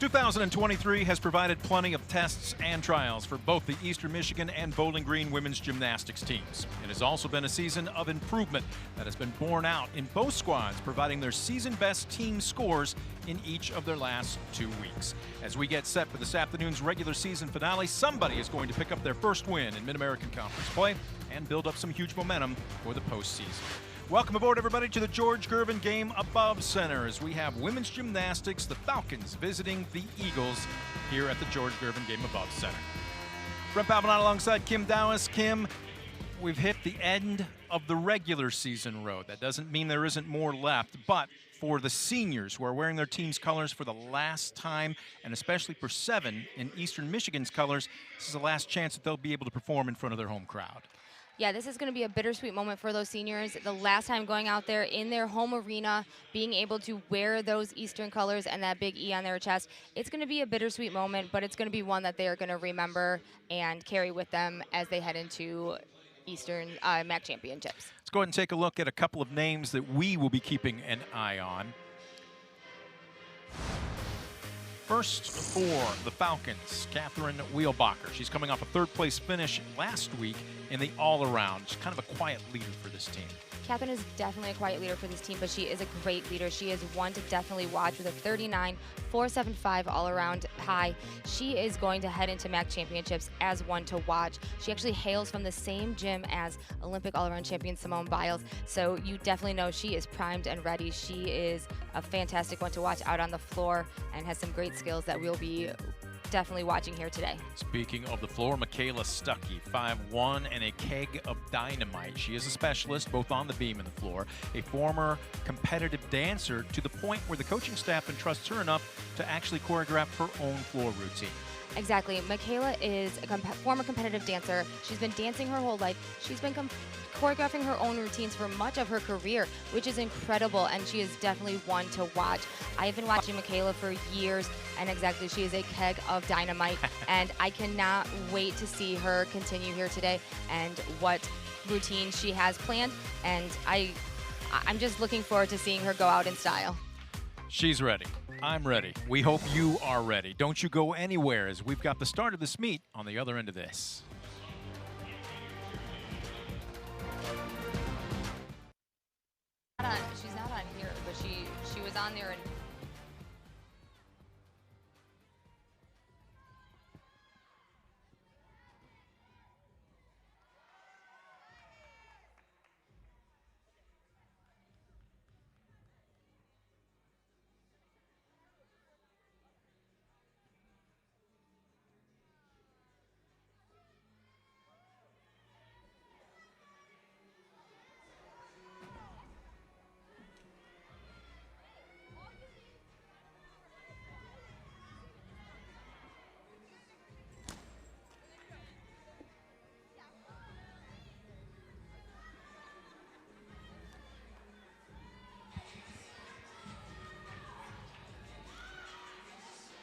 2023 has provided plenty of tests and trials for both the Eastern Michigan and Bowling Green women's gymnastics teams. It has also been a season of improvement that has been borne out in both squads, providing their season-best team scores in each of their last 2 weeks. As we get set for this afternoon's regular season finale, somebody is going to pick up their first win in Mid-American Conference play and build up some huge momentum for the postseason. Welcome aboard, everybody, to the George Gervin Game Above Center as we have women's gymnastics, the Falcons, visiting the Eagles here at the George Gervin Game Above Center. Brent Pavanot alongside Kim Dowis. Kim, we've hit the end of the regular season road. That doesn't mean there isn't more left, but for the seniors who are wearing their team's colors for the last time, and especially for 7 in Eastern Michigan's colors, this is the last chance that they'll be able to perform in front of their home crowd. Yeah, this is going to be a bittersweet moment for those seniors. The last time going out there in their home arena, being able to wear those Eastern colors and that big E on their chest, it's going to be a bittersweet moment, but it's going to be one that they are going to remember and carry with them as they head into Eastern MAC championships. Let's go ahead and take a look at a couple of names that we will be keeping an eye on. First for the Falcons, Catherine Wheelbacher. She's coming off a third-place finish last week in the all-around. She's kind of a quiet leader for this team. Catherine is definitely a quiet leader for this team, but she is a great leader. She is one to definitely watch with a 39.475 all-around high. She is going to head into MAC championships as one to watch. She actually hails from the same gym as Olympic all-around champion Simone Biles, so you definitely know she is primed and ready. She is a fantastic one to watch out on the floor and has some great skills that we'll be definitely watching here today. Speaking of the floor, Michaela Stuckey, 5'1" and a keg of dynamite. She is a specialist both on the beam and the floor, a former competitive dancer to the point where the coaching staff entrusts her enough to actually choreograph her own floor routine. Exactly. Michaela is a former competitive dancer. She's been dancing her whole life. She's been choreographing her own routines for much of her career, which is incredible, and she is definitely one to watch. I have been watching Michaela for years, and exactly, she is a keg of dynamite, and I cannot wait to see her continue here today and what routine she has planned, and I'm just looking forward to seeing her go out in style. She's ready. I'm ready. We hope you are ready. Don't you go anywhere, as we've got the start of this meet on the other end of this. She's not on here, but she was on there and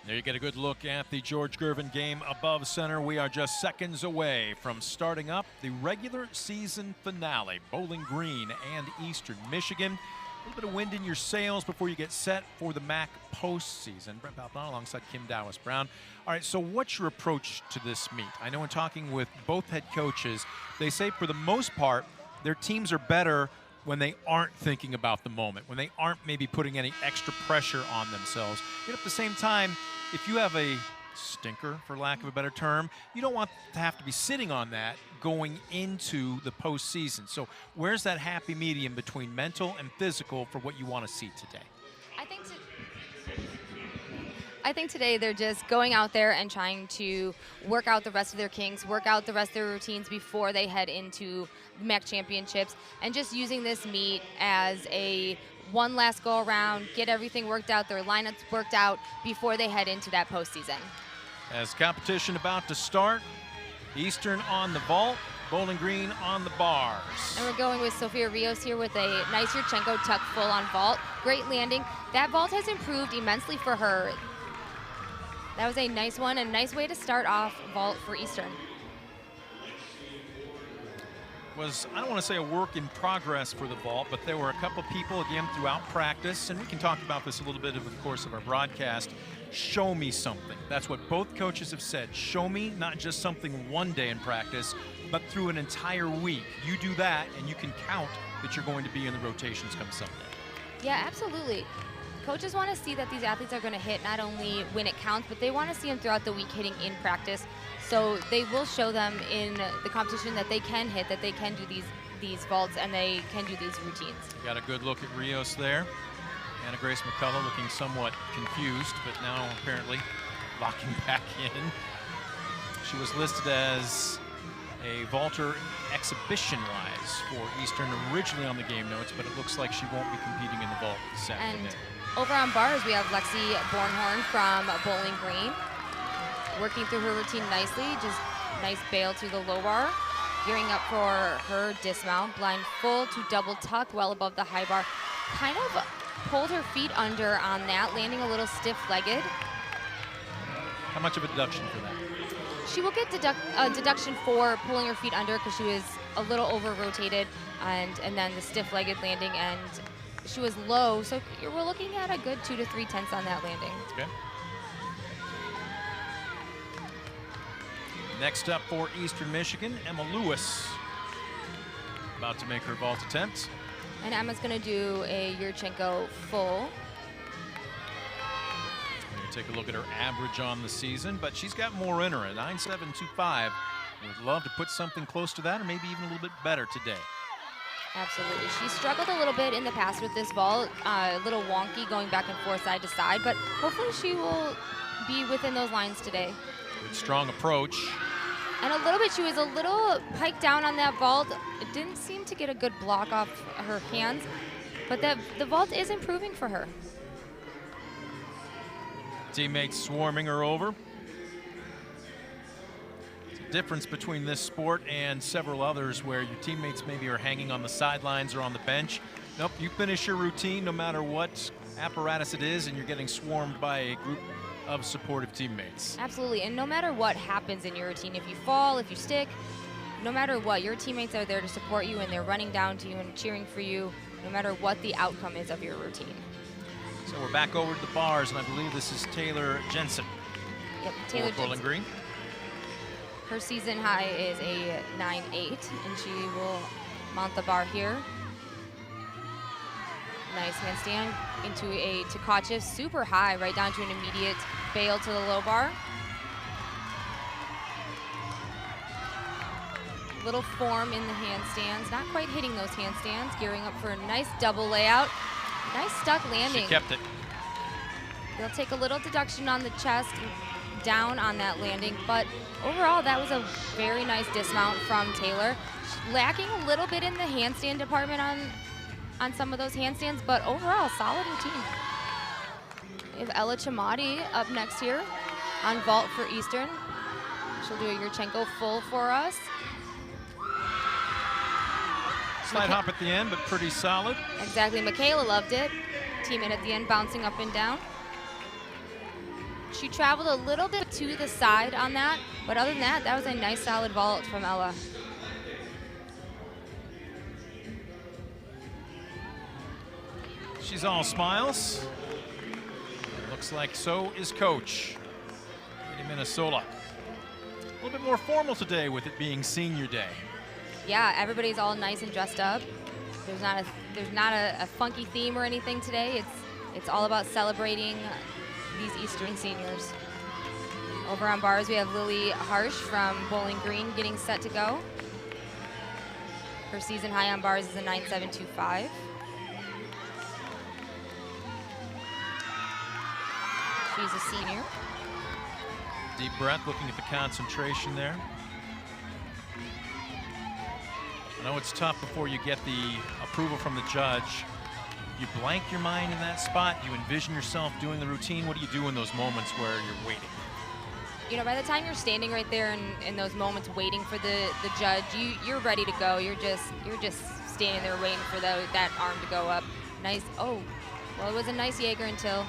there you get a good look at the George Gervin Game Above Center. We are just seconds away from starting up the regular season finale. Bowling Green and Eastern Michigan. A little bit of wind in your sails before you get set for the MAC postseason. Brent Pavanot alongside Kim Dowis Brown. All right, so what's your approach to this meet? I know in talking with both head coaches, they say for the most part, their teams are better when they aren't thinking about the moment, when they aren't maybe putting any extra pressure on themselves. Yet at the same time, if you have a stinker, for lack of a better term, you don't want to have to be sitting on that going into the postseason. So where's that happy medium between mental and physical for what you want to see today? I think today they're just going out there and trying to work out the rest of their kinks, work out the rest of their routines before they head into MAC championships, and just using this meet as a one last go around, get everything worked out, their lineups worked out before they head into that postseason. As competition about to start, Eastern on the vault, Bowling Green on the bars. And we're going with Sofia Rios here with a nice Yurchenko tuck full on vault. Great landing. That vault has improved immensely for her. That was a nice one, and a nice way to start off vault for Eastern. was, I don't want to say a work in progress for the vault, but there were a couple people, again, throughout practice, and we can talk about this a little bit over the course of our broadcast. Show me something. That's what both coaches have said. Show me not just something one day in practice, but through an entire week. You do that, and you can count that you're going to be in the rotations come Sunday. Yeah, absolutely. Coaches want to see that these athletes are going to hit not only when it counts, but they want to see them throughout the week hitting in practice. So they will show them in the competition that they can hit, that they can do these vaults, and they can do these routines. Got a good look at Rios there. Anna Grace McCullough looking somewhat confused, but now apparently locking back in. She was listed as a vaulter exhibition-wise for Eastern originally on the game notes, but it looks like she won't be competing in the vault this afternoon. And over on bars, we have Lexi Bornhorn from Bowling Green, working through her routine nicely, just nice bail to the low bar, gearing up for her dismount, blind full to double tuck well above the high bar. Kind of pulled her feet under on that, landing a little stiff-legged. How much of a deduction for that? She will get deduction for pulling her feet under because she was a little over-rotated, and then the stiff-legged landing, and she was low, so we're looking at a good 2 to 3 tenths on that landing. Okay. Next up for Eastern Michigan, Emma Lewis, about to make her vault attempt. And Emma's going to do a Yurchenko full. We're going to take a look at her average on the season, but she's got more in her at 9.725. Would love to put something close to that, or maybe even a little bit better today. Absolutely. She struggled a little bit in the past with this vault, a little wonky going back and forth side to side, but hopefully she will be within those lines today. Good strong approach. And a little bit, she was a little piked down on that vault. It didn't seem to get a good block off her hands, but the vault is improving for her. Teammates swarming her over. It's a difference between this sport and several others where your teammates maybe are hanging on the sidelines or on the bench. Nope, you finish your routine no matter what apparatus it is, and you're getting swarmed by a group of supportive teammates. Absolutely, and no matter what happens in your routine, if you fall, if you stick, no matter what, your teammates are there to support you, and they're running down to you and cheering for you, no matter what the outcome is of your routine. So we're back over to the bars, and I believe this is Taylor Jensen. Yep, Taylor Bowling Jensen. Green. Her season high is a 9.8, and she will mount the bar here. Nice handstand into a Tkachev, super high, right down to an immediate bail to the low bar. Little form in the handstands, not quite hitting those handstands, gearing up for a nice double layout. Nice stuck landing. She kept it. They'll take a little deduction on the chest, down on that landing, but overall that was a very nice dismount from Taylor. She's lacking a little bit in the handstand department on some of those handstands, but overall, solid routine. We have Ella Chamati up next here on vault for Eastern. She'll do a Yurchenko full for us. Slight hop at the end, but pretty solid. Exactly, Michaela loved it. Teammate at the end, bouncing up and down. She traveled a little bit to the side on that, but other than that, that was a nice solid vault from Ella. She's all smiles. Looks like so is Coach in Minnesota. A little bit more formal today with it being senior day. Yeah, everybody's all nice and dressed up. There's not a funky theme or anything today. It's all about celebrating these Eastern seniors. Over on bars, we have Lily Harsh from Bowling Green getting set to go. Her season high on bars is a 9.725. She's a senior. Deep breath, looking at the concentration there. I know it's tough before you get the approval from the judge. You blank your mind in that spot. You envision yourself doing the routine. What do you do in those moments where you're waiting? You know, by the time you're standing right there in those moments waiting for the judge, you're ready to go. You're just standing there waiting for that arm to go up. Nice. Oh, well, it was a nice Jaeger until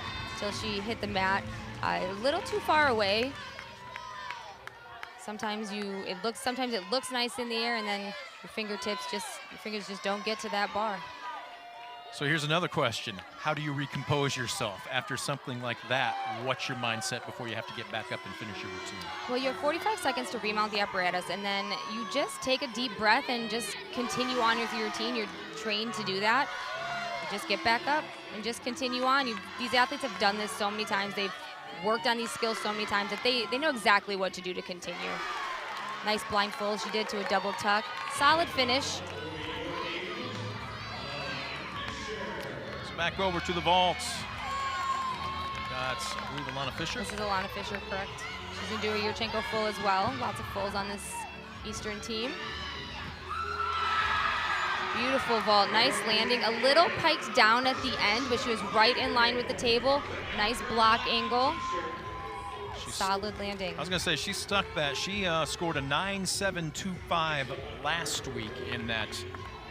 she hit the mat. A little too far away. Sometimes it looks nice in the air, and then your fingers just don't get to that bar. So here's another question. How do you recompose yourself after something like that? What's your mindset before you have to get back up and finish your routine? Well, you have 45 seconds to remount the apparatus, and then you just take a deep breath and just continue on with your routine. You're trained to do that. You just get back up and just continue on. These athletes have done this so many times. They've worked on these skills so many times that they know exactly what to do to continue. Nice blind fold she did to a double tuck. Solid finish. Back over to the vaults. That's, I believe, Alana Fisher. This is Alana Fisher, correct. She's going to do a Yurchenko full as well. Lots of fulls on this Eastern team. Beautiful vault, nice landing. A little piked down at the end, but she was right in line with the table. Nice block angle. Solid landing. I was going to say, she stuck that. She scored a 9.725 last week in that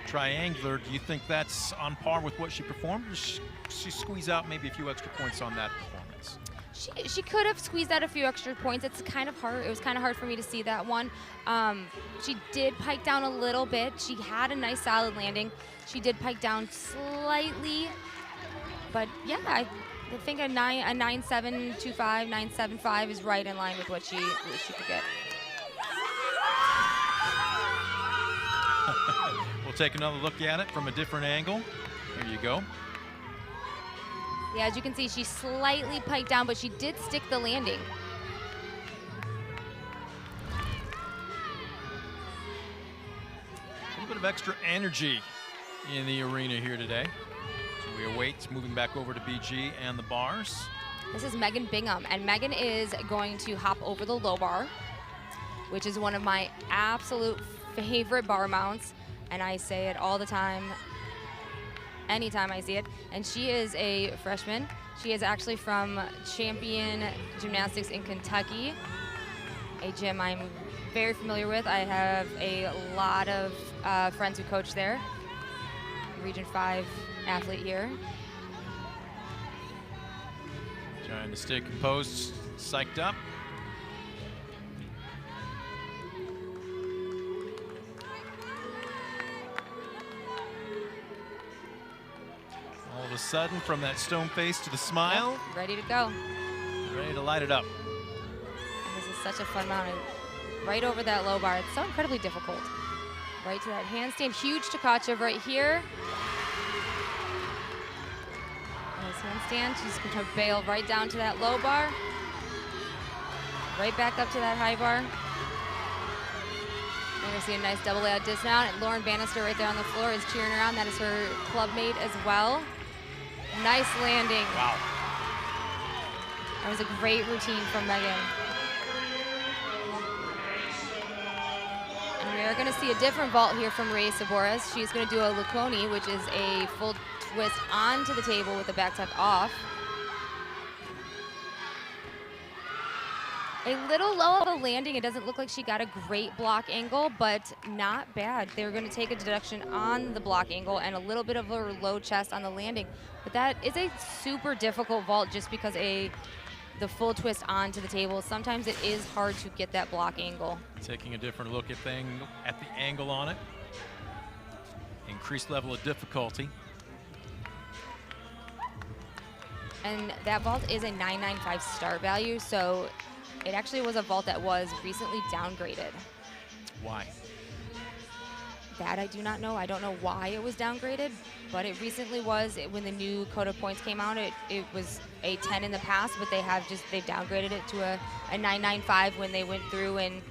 triangular. Do you think that's on par with what she performed? Or she squeeze out maybe a few extra points on that performance? She could have squeezed out a few extra points. It's kind of hard. It was kind of hard for me to see that one. She did pike down a little bit. She had a nice solid landing. She did pike down slightly, but yeah, I think a 9.725, 9.75 is right in line with what she could get. We'll take another look at it from a different angle. There you go. Yeah, as you can see, she slightly piked down, but she did stick the landing. A little bit of extra energy in the arena here today. So we await moving back over to BG and the bars. This is Megan Bingham, and Megan is going to hop over the low bar, which is one of my absolute favorite bar mounts. And I say it all the time, anytime I see it. And she is a freshman. She is actually from Champion Gymnastics in Kentucky, a gym I'm very familiar with. I have a lot of friends who coach there. Region 5 athlete here. Trying to stay composed, psyched up. All of a sudden, from that stone face to the smile. Yep, ready to go. Ready to light it up. And this is such a fun mount. Right over that low bar. It's so incredibly difficult. Right to that handstand. Huge Tkachev right here. Nice handstand. She's going to bail right down to that low bar. Right back up to that high bar. We're going to see a nice double layout dismount. And Lauren Bannister right there on the floor is cheering her on. That is her club mate as well. Nice landing. Wow. That was a great routine from Megan. And we are going to see a different vault here from Ray Saboris. She's going to do a Laconi, which is a full twist onto the table with the back tuck off. A little low of a landing. It doesn't look like she got a great block angle, but not bad. They're going to take a deduction on the block angle and a little bit of a low chest on the landing. But that is a super difficult vault just because the full twist onto the table. Sometimes it is hard to get that block angle. Taking a different look at the angle on it. Increased level of difficulty. And that vault is a 995 start value, so it actually was a vault that was recently downgraded. Why? That I do not know. I don't know why it was downgraded, but it recently was. When the new code of points came out, it was a 10 in the past, but they've downgraded it to a 995 when they went through and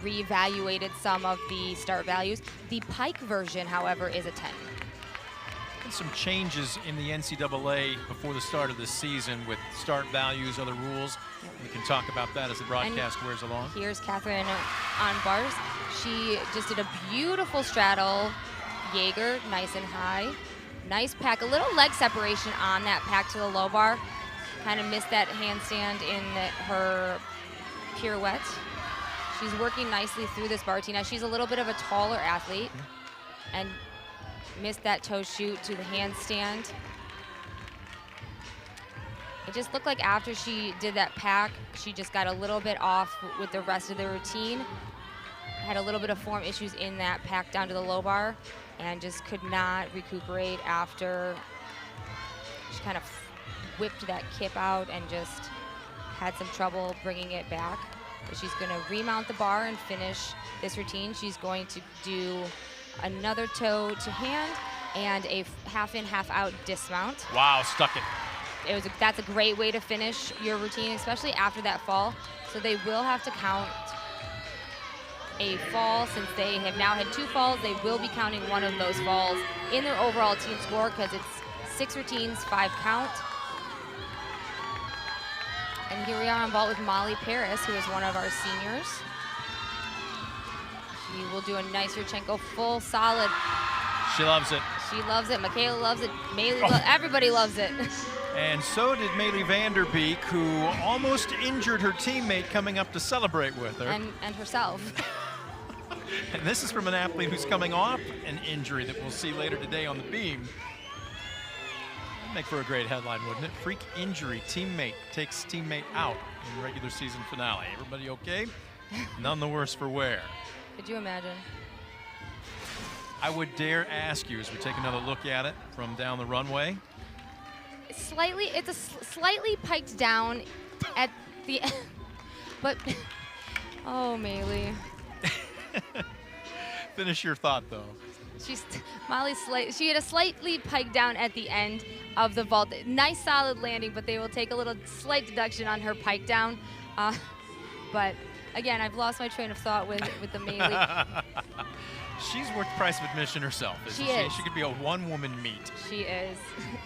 reevaluated some of the start values. The Pike version, however, is a 10. Some changes in the NCAA before the start of this season with start values, other rules. We can talk about that as the broadcast wears along. Here's Catherine on bars. She just did a beautiful straddle Jaeger, nice and high. Nice pack, a little leg separation on that pack to the low bar. Kind of missed that handstand in her pirouette. She's working nicely through this bar. Now she's a little bit of a taller athlete and missed that toe shoot to the handstand. It just looked like after she did that pack, she just got a little bit off with the rest of the routine. had a little bit of form issues in that pack down to the low bar and just could not recuperate after she kind of whipped that kip out and just had some trouble bringing it back. But she's going to remount the bar and finish this routine. She's going to do another toe to hand and a half in, half out dismount. Wow, stuck it. That's a great way to finish your routine, especially after that fall. So they will have to count a fall. Since they have now had 2 falls, they will be counting one of those falls in their overall team score because it's 6 routines, 5 count. And here we are on vault with Molly Paris, who is one of our seniors. She will do a nice Yurchenko full solid. She loves it. She loves it. Michaela loves it. Everybody loves it. And so did Maylee Vanderbeek, who almost injured her teammate coming up to celebrate with her. And herself. And this is from an athlete who's coming off an injury that we'll see later today on the beam. That'd make for a great headline, wouldn't it? Freak injury, teammate takes teammate out in regular season finale. Everybody okay? None the worse for wear. Could you imagine? I would dare ask you as we take another look at it from down the runway. It's a slightly piked down at the end, but oh, Maylee. Finish your thought, though. She had a slightly piked down at the end of the vault. Nice solid landing, but they will take a little slight deduction on her pike down. But again, I've lost my train of thought with the Maylee. She's worth the price of admission herself, isn't she? Is. She could be a one-woman meet. She is.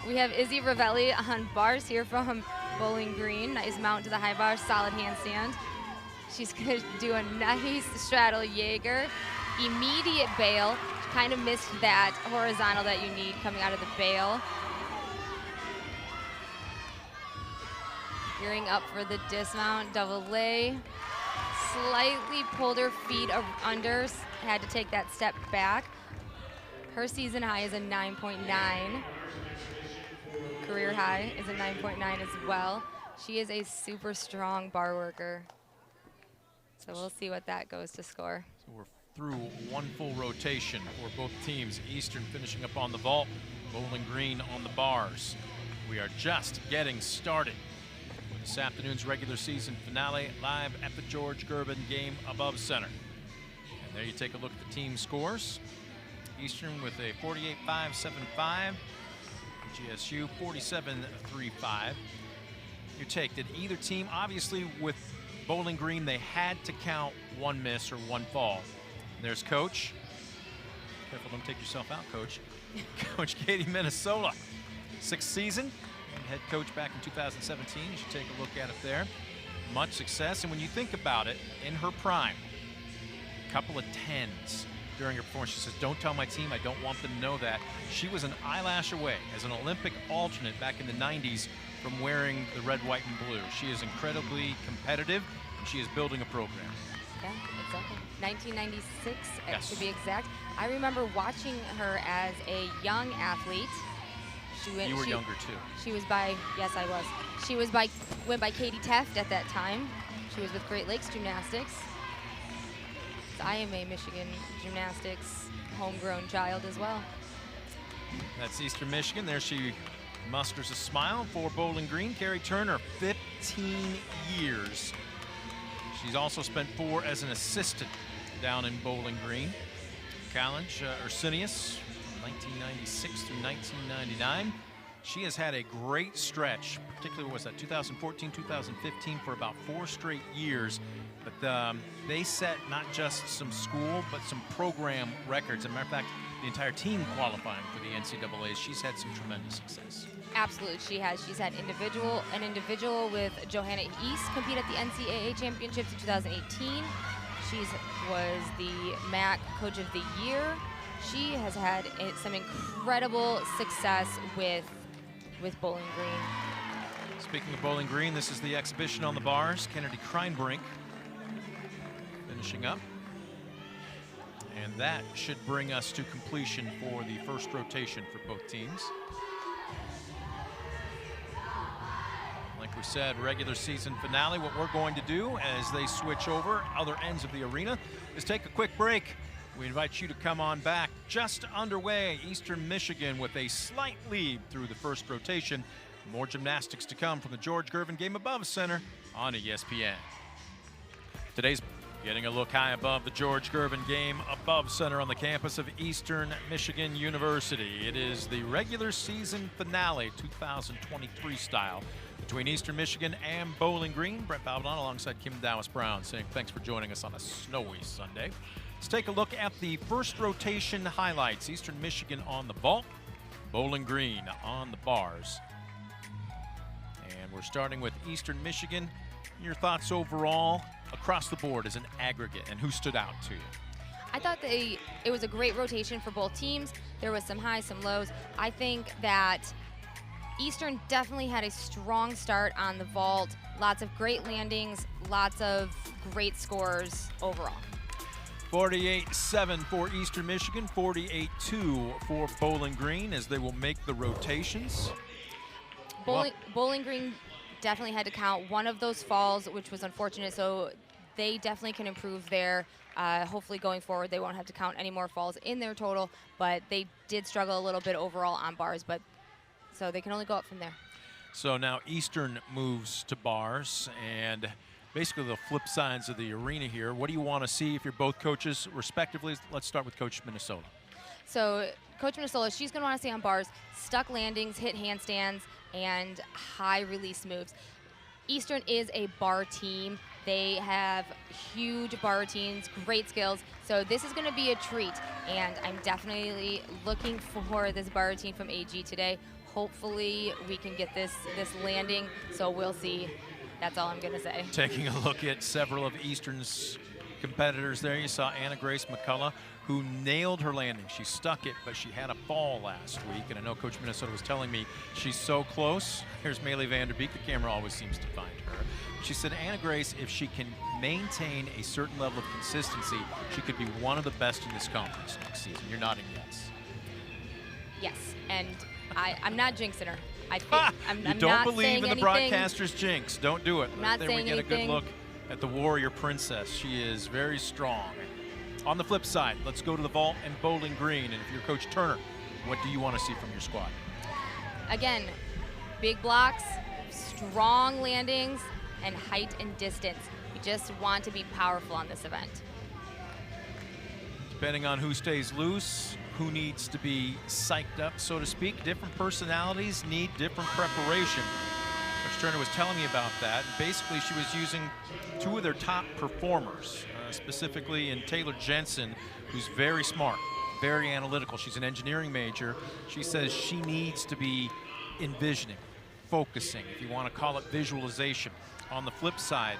We have Izzy Ravelli on bars here from Bowling Green. Nice mount to the high bar, solid handstand. She's going to do a nice straddle Jaeger. Immediate bail. She kind of missed that horizontal that you need coming out of the bail. Gearing up for the dismount, double lay. Slightly pulled her feet under, had to take that step back. Her season high is a 9.9. Career high is a 9.9 as well. She is a super strong bar worker. So we'll see what that goes to score. So we're through one full rotation for both teams. Eastern finishing up on the vault, Bowling Green on the bars. We are just getting started. This afternoon's regular season finale live at the George Gervin Game Above Center. And there you take a look at the team scores. Eastern with a 48-5-7-5. GSU 47-3-5. Your take, did either team, obviously with Bowling Green, they had to count one miss or one fall. And there's Coach. Careful, don't take yourself out, Coach. Coach Katie Minnesota, 6th season. Head coach back in 2017. You should take a look at it there. Much success, and when you think about it, in her prime, a couple of 10s during her performance. She says, don't tell my team, I don't want them to know that. She was an eyelash away as an Olympic alternate back in the 90s from wearing the red, white, and blue. She is incredibly competitive, and she is building a program. Yeah, exactly. 1996, yes, to be exact. I remember watching her as a young athlete. You were younger too. She was yes, I was. She went by Katie Teft at that time. She was with Great Lakes Gymnastics. So I am a Michigan Gymnastics homegrown child as well. That's Eastern Michigan. There she musters a smile for Bowling Green. Carrie Turner, 15 years. She's also spent 4 as an assistant down in Bowling Green. College, Ursinius, 1996 through 1999. She has had a great stretch, particularly was that 2014, 2015, for about 4 straight years. But they set not just some school, but some program records. As a matter of fact, the entire team qualifying for the NCAAs. She's had some tremendous success. Absolutely, she has. She's had an individual with Johanna East compete at the NCAA championships in 2018. She was the MAC Coach of the Year. She has had some incredible success with Bowling Green. Speaking of Bowling Green, this is the exhibition on the bars. Kennedy Kreinbrink finishing up. And that should bring us to completion for the first rotation for both teams. Like we said, regular season finale. What we're going to do as they switch over other ends of the arena is take a quick break. We invite you to come on back. Just underway, Eastern Michigan with a slight lead through the first rotation. More gymnastics to come from the George Gervin Game Above Center on ESPN. Today's getting a look high above the George Gervin Game Above Center on the campus of Eastern Michigan University. It is the regular season finale, 2023 style, between Eastern Michigan and Bowling Green. Brett Balbadon alongside Kim Dowis-Brown saying thanks for joining us on a snowy Sunday. Let's take a look at the first rotation highlights. Eastern Michigan on the vault, Bowling Green on the bars. And we're starting with Eastern Michigan. Your thoughts overall across the board as an aggregate, and who stood out to you? I thought it was a great rotation for both teams. There was some highs, some lows. I think that Eastern definitely had a strong start on the vault. Lots of great landings, lots of great scores overall. 48-7 for Eastern Michigan, 48-2 for Bowling Green as they will make the rotations. Bowling Green definitely had to count one of those falls, which was unfortunate, so they definitely can improve there. Hopefully going forward they won't have to count any more falls in their total, but they did struggle a little bit overall on bars, but so they can only go up from there. So now Eastern moves to bars, and basically the flip sides of the arena here. What do you want to see if you're both coaches respectively? Let's start with Coach Minnesota. So Coach Minnesota, she's going to want to see on bars stuck landings, hit handstands, and high release moves. Eastern is a bar team. They have huge bar routines, great skills. So this is going to be a treat, and I'm definitely looking for this bar routine from AG today. Hopefully we can get this landing, so we'll see. That's all I'm going to say. Taking a look at several of Eastern's competitors there, you saw Anna Grace McCullough, who nailed her landing. She stuck it, but she had a fall last week, and I know Coach Minnesota was telling me she's so close. Here's Maylee Vanderbeek. The camera always seems to find her. She said, Anna Grace, if she can maintain a certain level of consistency, she could be one of the best in this conference next season. You're nodding yes. Yes, and I'm not jinxing her. You don't believe in the broadcaster's jinx. Don't do it. I'm not there saying we get anything. a good look at the Warrior Princess. She is very strong. On the flip side, let's go to the vault and Bowling Green. And if you're Coach Turner, what do you want to see from your squad? Again, big blocks, strong landings, and height and distance. We just want to be powerful on this event. Depending on who stays loose, who needs to be psyched up, so to speak, different personalities need different preparation. Coach Turner was telling me about that. Basically, she was using two of their top performers, specifically in Taylor Jensen, who's very smart, very analytical. She's an engineering major. She says she needs to be envisioning, focusing, if you want to call it visualization. On the flip side,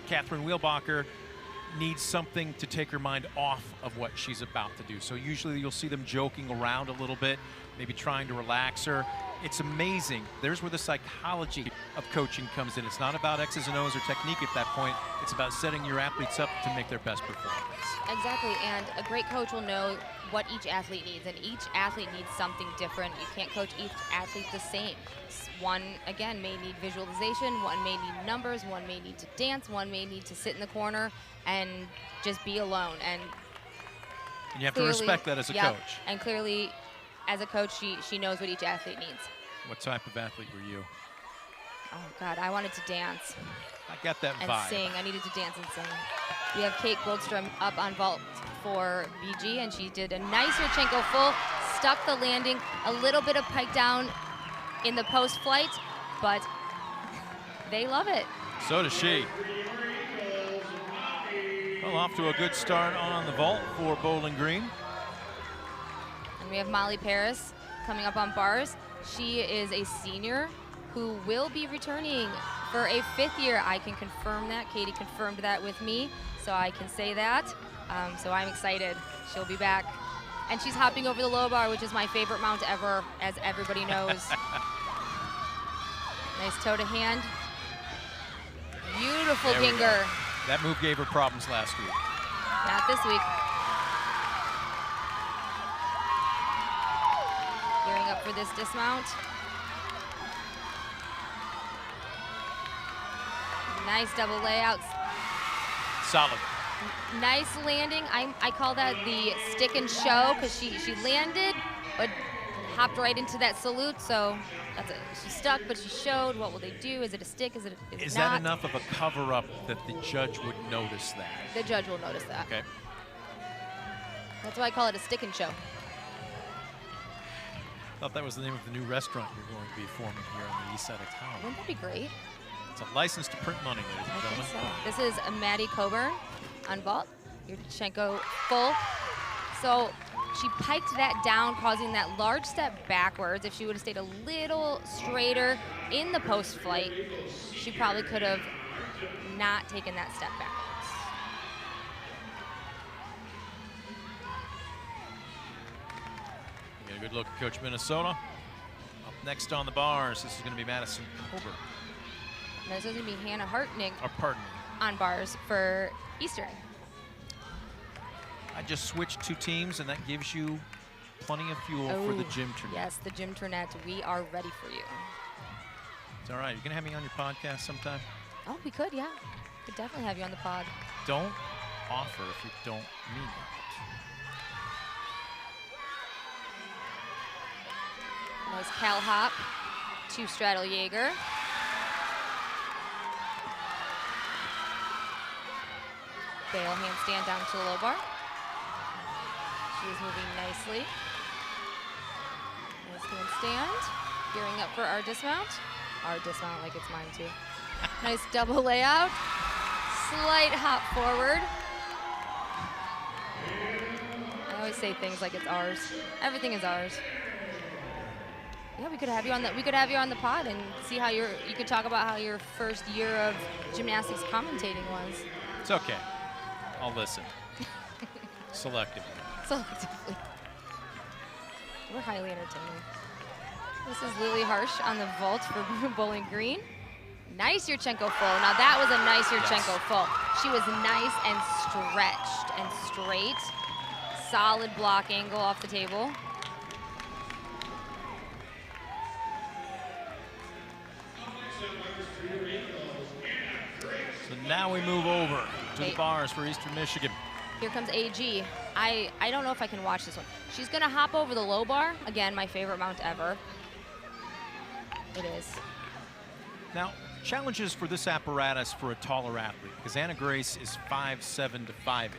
Catherine Wheelbacher needs something to take her mind off of what she's about to do. So usually you'll see them joking around a little bit, maybe trying to relax her. It's amazing. There's where the psychology of coaching comes in. It's not about X's and O's or technique at that point. It's about setting your athletes up to make their best performance. Exactly, and a great coach will know what each athlete needs, and each athlete needs something different. You can't coach each athlete the same. One, again, may need visualization, one may need numbers, one may need to dance, one may need to sit in the corner and just be alone. And you have to respect that as a coach. And clearly, as a coach, she knows what each athlete needs. What type of athlete were you? Oh, God, I wanted to dance. I got that and vibe. Sing. I needed to dance and sing. We have Kate Goldstrom up on vault for BG, and she did a nice Yurchenko full, stuck the landing, a little bit of pike down in the post flight, but they love it. So does she. Well, off to a good start on the vault for Bowling Green. And we have Molly Paris coming up on bars. She is a senior who will be returning for a 5th year. I can confirm that. Katie confirmed that with me, so I can say that. So I'm excited. She'll be back. And she's hopping over the low bar, which is my favorite mount ever, as everybody knows. Nice toe to hand. Beautiful Ginger. That move gave her problems last week. Not this week. Gearing up for this dismount. Nice double layouts. Solid. Nice landing. I call that the stick and show because she landed, but hopped right into that salute. So that's it. She stuck, but she showed. What will they do? Is it a stick? Is it Is not? that enough of a cover-up that the judge would notice that? The judge will notice that. Okay. That's why I call it a stick and show. I thought that was the name of the new restaurant you're going to be forming here on the east side of town. Wouldn't that be great? It's a license to print money, ladies and I gentlemen. think so. This is Maddie Coburn on vault. Yurchenko full. So she piked that down, causing that large step backwards. If she would have stayed a little straighter in the post flight, she probably could have not taken that step backwards. Get a good look at Coach Minnesota. Up next on the bars, this is going to be Madison Coburn. This is going to be Hannah Hartnig Or pardon me. on bars for Eastern. I just switched two teams, and that gives you plenty of fuel for the gym tournament. Yes, the gym tournament. We are ready for you. It's all right. You're going to have me on your podcast sometime? Oh, we could, yeah. Could definitely have you on the pod. Don't offer if you don't mean it. Nice Cal hop to straddle Jaeger. Bail handstand down to the low bar. She's moving nicely. Nice handstand. Gearing up for our dismount. Our dismount like it's mine too. Nice double layout. Slight hop forward. I always say things like it's ours. Everything is ours. Yeah, we could have you on the pod and see how you could talk about how your first year of gymnastics commentating was. It's okay. I'll listen. Selectively. Selectively. We're highly entertaining. This is Lily Harsh on the vault for Bowling Green. Nice Yurchenko full. Now that was a nice Yurchenko full. She was nice and stretched and straight. Solid block angle off the table. So now we move over to the bars for Eastern Michigan. Here comes AG. I don't know if I can watch this one. She's gonna hop over the low bar. Again, my favorite mount ever. It is. Now, challenges for this apparatus for a taller athlete, because Anna Grace is 5'7" to 5'8".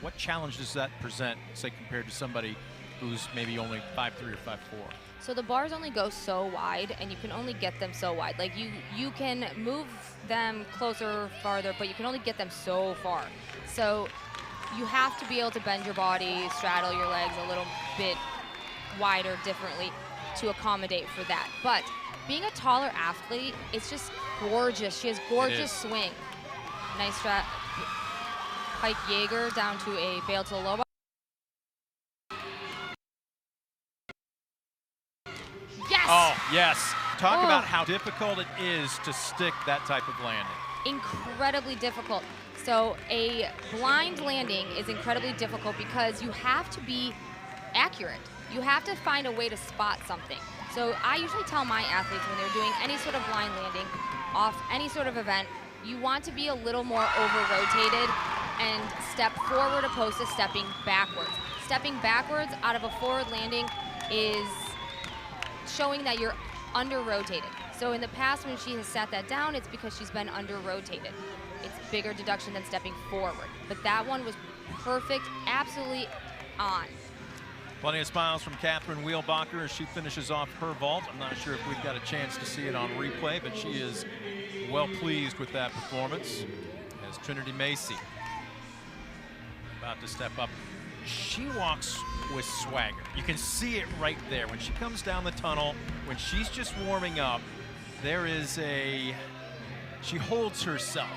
What challenge does that present, say, compared to somebody who's maybe only 5'3" or 5'4"? So the bars only go so wide, and you can only get them so wide. Like you can move them closer, farther, but you can only get them so far. So you have to be able to bend your body, straddle your legs a little bit wider differently to accommodate for that. But being a taller athlete, it's just gorgeous. She has gorgeous swing. Nice pike Jaeger down to a bail to the low bar. Yes! Oh, yes. Talk about how difficult it is to stick that type of landing. Incredibly difficult. So a blind landing is incredibly difficult because you have to be accurate. You have to find a way to spot something. So I usually tell my athletes when they're doing any sort of blind landing off any sort of event, you want to be a little more over-rotated and step forward opposed to stepping backwards. Stepping backwards out of a forward landing is showing that you're under-rotated. So in the past when she has sat that down, it's because she's been under-rotated. It's bigger deduction than stepping forward. But that one was perfect, absolutely on. Plenty of smiles from Catherine Wheelbacher as she finishes off her vault. I'm not sure if we've got a chance to see it on replay, but she is well pleased with that performance. As Trinity Macy about to step up. She walks with swagger. You can see it right there. When she comes down the tunnel, when she's just warming up, there is she holds herself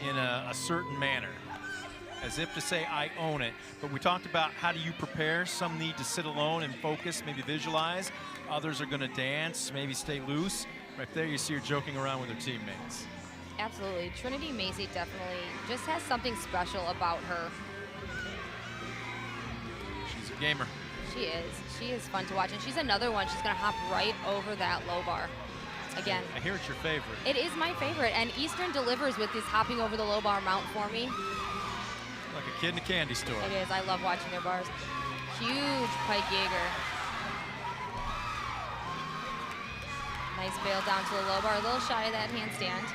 in a certain manner, as if to say, I own it. But we talked about how do you prepare. Some need to sit alone and focus, maybe visualize. Others are gonna dance, maybe stay loose. Right there you see her joking around with her teammates. Absolutely. Trinity Macy definitely just has something special about her. She's a gamer. She is. She is fun to watch. And she's another one. She's going to hop right over that low bar. Again, I hear it's your favorite. it is my favorite, and Eastern delivers with this hopping over the low bar mount for me. Like a kid in a candy store. It is. I love watching their bars. Huge pike Jaeger. Nice bail down to the low bar, a little shy of that handstand.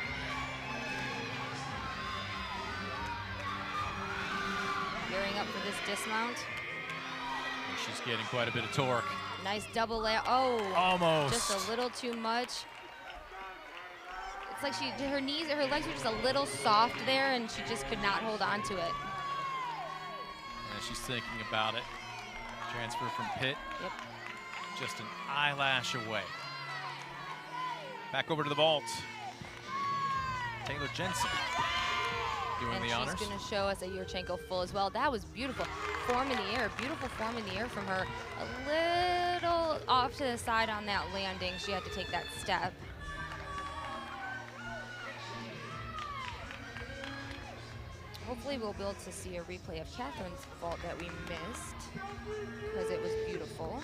Gearing up for this dismount. And she's getting quite a bit of torque. Nice double layout. Oh, almost. Just a little too much. It's like her knees, her legs were just a little soft there, and she just could not hold on to it. And she's thinking about it. Transfer from pit. Yep. Just an eyelash away. Back over to the vault. Taylor Jensen doing the honors. And she's going to show us a Yurchenko full as well. That was beautiful. Form in the air, beautiful form in the air from her. A little off to the side on that landing. She had to take that step. Hopefully we'll be able to see a replay of Catherine's vault that we missed, because it was beautiful.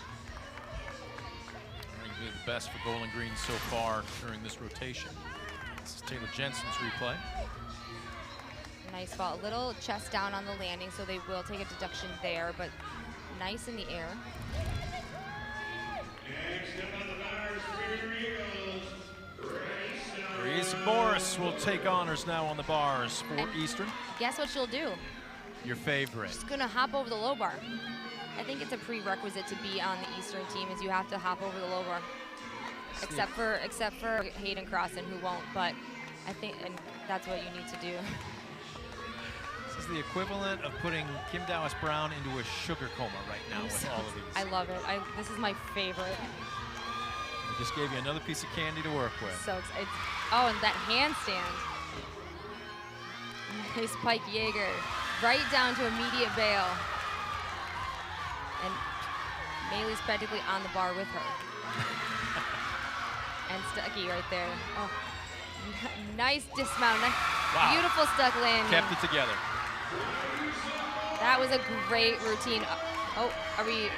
Arguably the best for Bowling Green so far during this rotation. This is Taylor Jensen's replay. Nice vault, a little chest down on the landing, so they will take a deduction there, but nice in the air. Grace Boris will take honors now on the bars for Eastern. Guess what she'll do? Your favorite. She's gonna hop over the low bar. I think it's a prerequisite to be on the Eastern team, is you have to hop over the low bar. Except for Hayden Crossan, who won't, but I think, and that's what you need to do. This is the equivalent of putting Kim Dallas-Brown into a sugar coma right now with all of these. I love it. This is my favorite. We just gave you another piece of candy to work with. So it's, oh, and that handstand. Nice pike Jaeger, right down to immediate bail. And Maylee's practically on the bar with her. And Stuckey right there. Oh, nice dismount. Wow. Beautiful stuck landing. Kept it together. That was a great routine. Oh,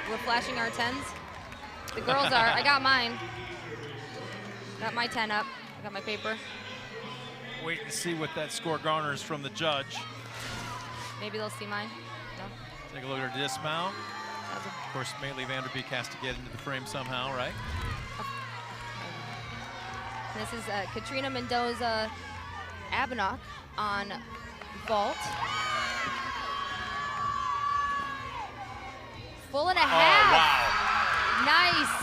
we're flashing our 10s? The girls are. I got mine. Got my 10 up. I got my paper. Wait and see what that score garners from the judge. Maybe they'll see mine. No? Take a look at her dismount. Of course, Maylee Vanderbeek has to get into the frame somehow, right? This is Katrina Mendoza Abenock on vault. Full and a half. Oh, wow. Nice.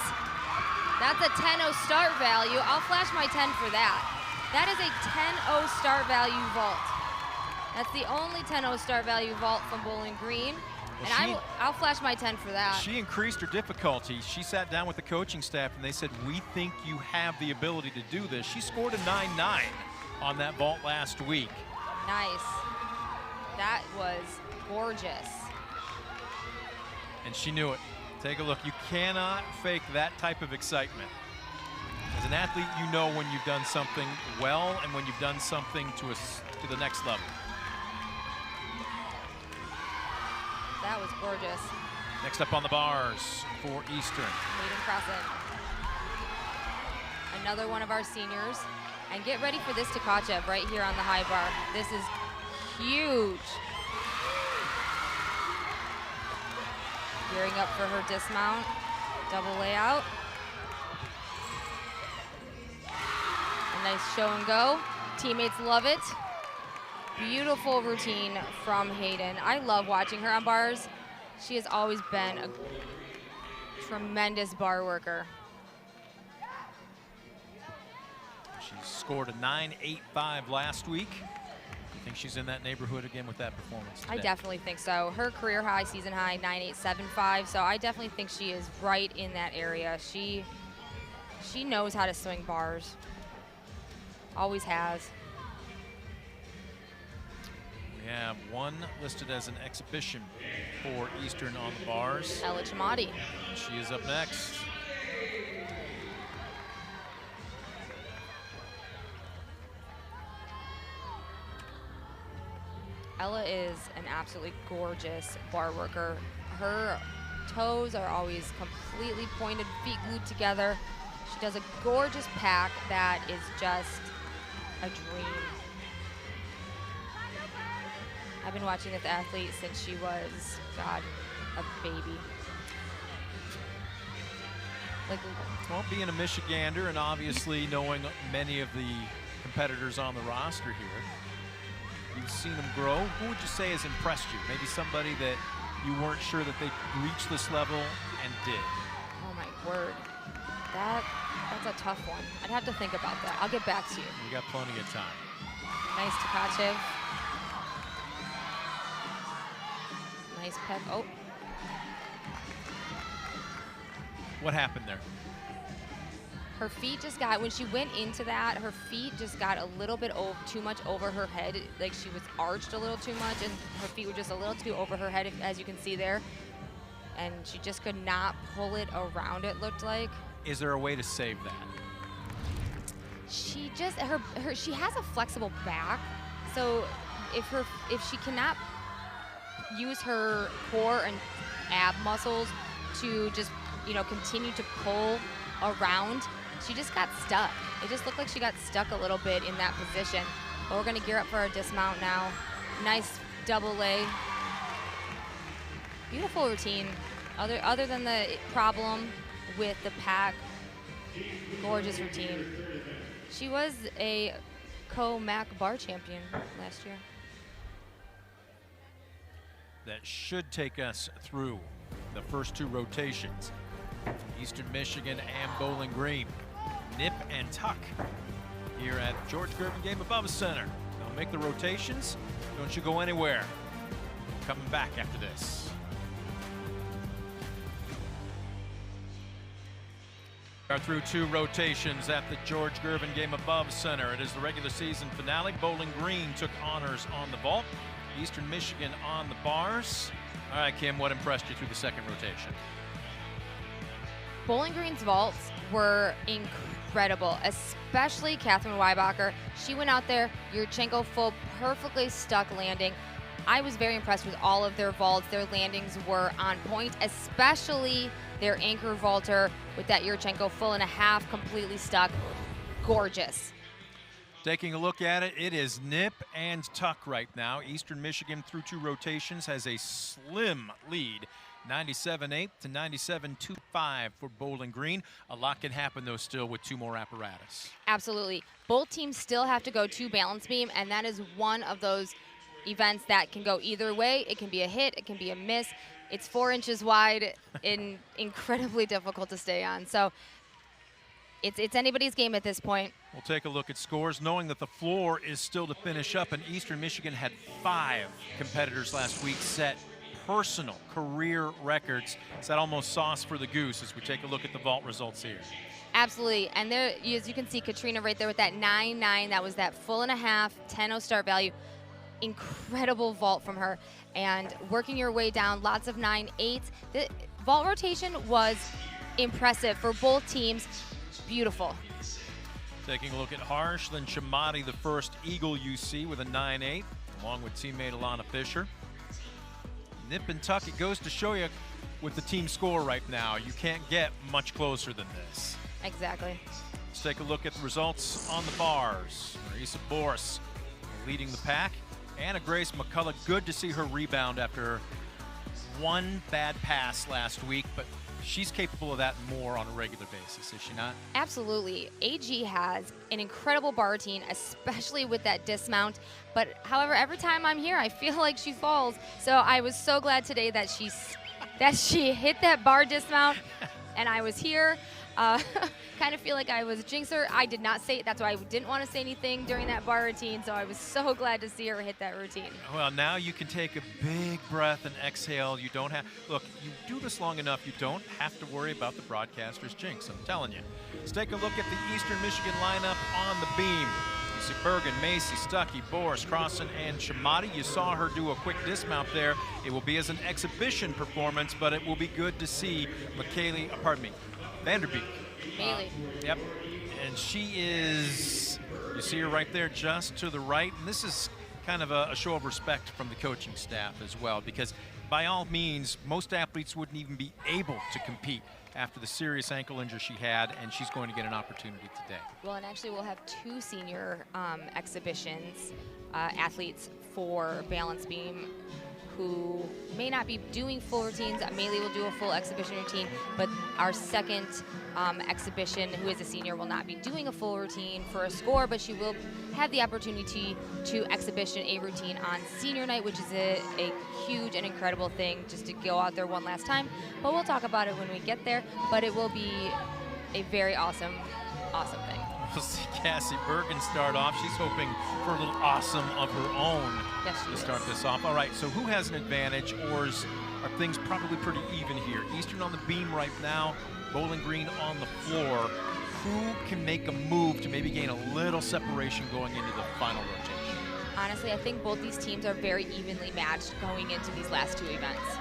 That's a 10-0 start value. I'll flash my 10 for that. That is a 10-0 start value vault. That's the only 10-0 start value vault from Bowling Green. Well, and I'll flash my 10 for that. She increased her difficulty. She sat down with the coaching staff and they said, we think you have the ability to do this. She scored a 9-9 on that vault last week. Nice. That was gorgeous. And she knew it. Take a look. You cannot fake that type of excitement. As an athlete, you know when you've done something well and when you've done something to the next level. That was gorgeous. Next up on the bars for Eastern. Hayden Crossan. Another one of our seniors. And get ready for this Tkachev right here on the high bar. This is huge. Gearing up for her dismount. Double layout. A nice show and go. Teammates love it. Beautiful routine from Hayden. I love watching her on bars. She has always been a tremendous bar worker. She scored a 9.85 last week. You think she's in that neighborhood again with that performance today? I definitely think so. Her career high, season high, 9.875. So I definitely think she is right in that area. She knows how to swing bars. Always has. We have one listed as an exhibition for Eastern on the bars. Ella Chamati. She is up next. Ella is an absolutely gorgeous bar worker. Her toes are always completely pointed, feet glued together. She does a gorgeous pack that is just a dream. I've been watching this athlete since she was, God, a baby. Well, being a Michigander and obviously knowing many of the competitors on the roster here, you've seen them grow. Who would you say has impressed you? Maybe somebody that you weren't sure that they'd reach this level and did. Oh my word. That's a tough one. I'd have to think about that. I'll get back to you. We got plenty of time. Nice Tkachev. Nice peck. Oh. What happened there? Her feet just got, when she went into that, her feet just got a little bit too much over her head. Like she was arched a little too much, and her feet were just a little too over her head, as you can see there. And she just could not pull it around, it looked like. Is there a way to save that? She just, she has a flexible back. So if she cannot use her core and ab muscles to just, you know, continue to pull around, she just got stuck. It just looked like she got stuck a little bit in that position. But we're gonna gear up for our dismount now. Nice double leg. Beautiful routine. Other than the problem with the pack, gorgeous routine. She was a co-MAC bar champion last year. That should take us through the first two rotations. Eastern Michigan and Bowling Green. Nip and tuck here at George Gervin Game Above Center. They'll make the rotations. Don't you go anywhere. Coming back after this. Are through two rotations at the George Gervin Game Above Center. It is the regular season finale. Bowling Green took honors on the vault. Eastern Michigan on the bars. All right, Kim, what impressed you through the second rotation? Bowling Green's vaults were incredible, especially Catherine Weibacher. She went out there, Yurchenko full, perfectly stuck landing. I was very impressed with all of their vaults. Their landings were on point, especially their anchor vaulter with that Yurchenko full and a half, completely stuck. Gorgeous. Taking a look at it, it is nip and tuck right now. Eastern Michigan through two rotations has a slim lead. 97.8 to 97.25 for Bowling Green. A lot can happen, though, still with two more apparatus. Absolutely. Both teams still have to go to balance beam, and that is one of those events that can go either way. It can be a hit, it can be a miss. It's 4 inches wide and incredibly difficult to stay on. So it's anybody's game at this point. We'll take a look at scores, knowing that the floor is still to finish up, and Eastern Michigan had 5 competitors last week set personal career records. Is that almost sauce for the goose as we take a look at the vault results here? Absolutely, and there, as you can see, Katrina right there with that 9.9, that was that full and a half, 10.0 start value. Incredible vault from her, and working your way down, lots of 9.8s. The vault rotation was impressive for both teams. Beautiful. Taking a look at Harsh, then Shamati, the first Eagle UC with a 9.8, along with teammate Alana Fisher. Nip and tuck, it goes to show you with the team score right now, you can't get much closer than this. Exactly. Let's take a look at the results on the bars. Marisa Boris leading the pack. Anna Grace McCullough, good to see her rebound after one bad pass last week, but she's capable of that more on a regular basis, is she not? Absolutely. AG has an incredible bar routine, especially with that dismount. But however, every time I'm here, I feel like she falls. So I was so glad today that she hit that bar dismount, and I was here. Kind of feel like I was a jinxer. I did not say it. That's why I didn't want to say anything during that bar routine. So I was so glad to see her hit that routine. Well, now you can take a big breath and exhale. You don't have, look, you do this long enough, you don't have to worry about the broadcaster's jinx, I'm telling you. Let's take a look at the Eastern Michigan lineup on the beam. You see Bergen, Macy, Stuckey, Boris, Crossan, and Shamati. You saw her do a quick dismount there. It will be as an exhibition performance, but it will be good to see Vanderbeek. Bailey. Yep, and she is, you see her right there just to the right, and this is kind of a show of respect from the coaching staff as well, because by all means, most athletes wouldn't even be able to compete after the serious ankle injury she had, and she's going to get an opportunity today. Well, and actually we'll have 2 senior exhibitions athletes for balance beam who may not be doing full routines. Maylee will do a full exhibition routine, but our second exhibition, who is a senior, will not be doing a full routine for a score, but she will have the opportunity to exhibition a routine on senior night, which is a huge and incredible thing, just to go out there one last time. But we'll talk about it when we get there, but it will be a very awesome thing. We'll see Cassie Bergen start off. She's hoping for a little awesome of her own to start this off. All right, so who has an advantage, or are things probably pretty even here? Eastern on the beam right now, Bowling Green on the floor. Who can make a move to maybe gain a little separation going into the final rotation? Honestly, I think both these teams are very evenly matched going into these last 2 events.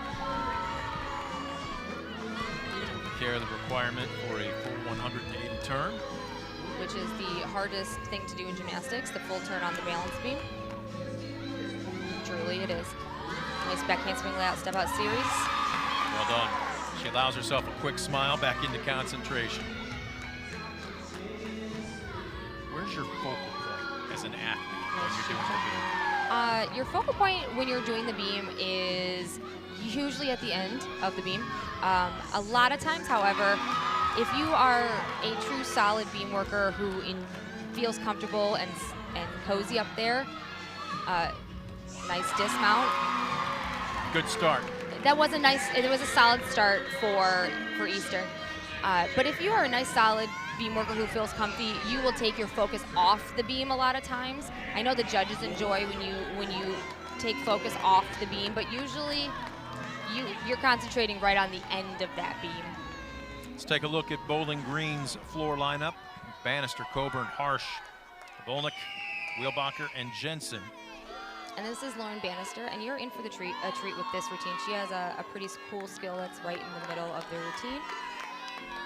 Care of the requirement for a full 180 turn, which is the hardest thing to do in gymnastics, the full turn on the balance beam. Truly it is. Nice back handspring layout step out series. Well done. She allows herself a quick smile, back into concentration. Where's your focal point as an athlete when you're doing the beam? Your focal point when you're doing the beam is usually at the end of the beam. A lot of times, however, if you are a true solid beam worker who feels comfortable and cozy up there, nice dismount. Good start. That was a nice, it was a solid start for Eastern. But if you are a nice solid beam worker who feels comfy, you will take your focus off the beam a lot of times. I know the judges enjoy when you take focus off the beam, but usually you're concentrating right on the end of that beam. Let's take a look at Bowling Green's floor lineup. Bannister, Coburn, Harsh, Volnick, Wheelbacher, and Jensen. And this is Lauren Bannister, and you're in for a treat with this routine. She has a pretty cool skill that's right in the middle of the routine.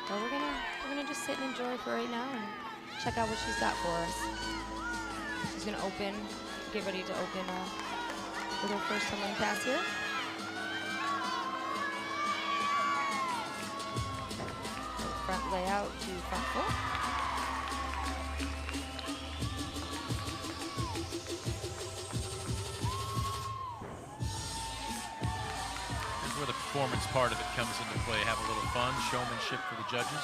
So we're gonna just sit and enjoy for right now and check out what she's got for us. She's gonna get ready to open with her first tumbling pass here. Front layout to front full. Here's where the performance part of it comes into play. Have a little fun, showmanship for the judges.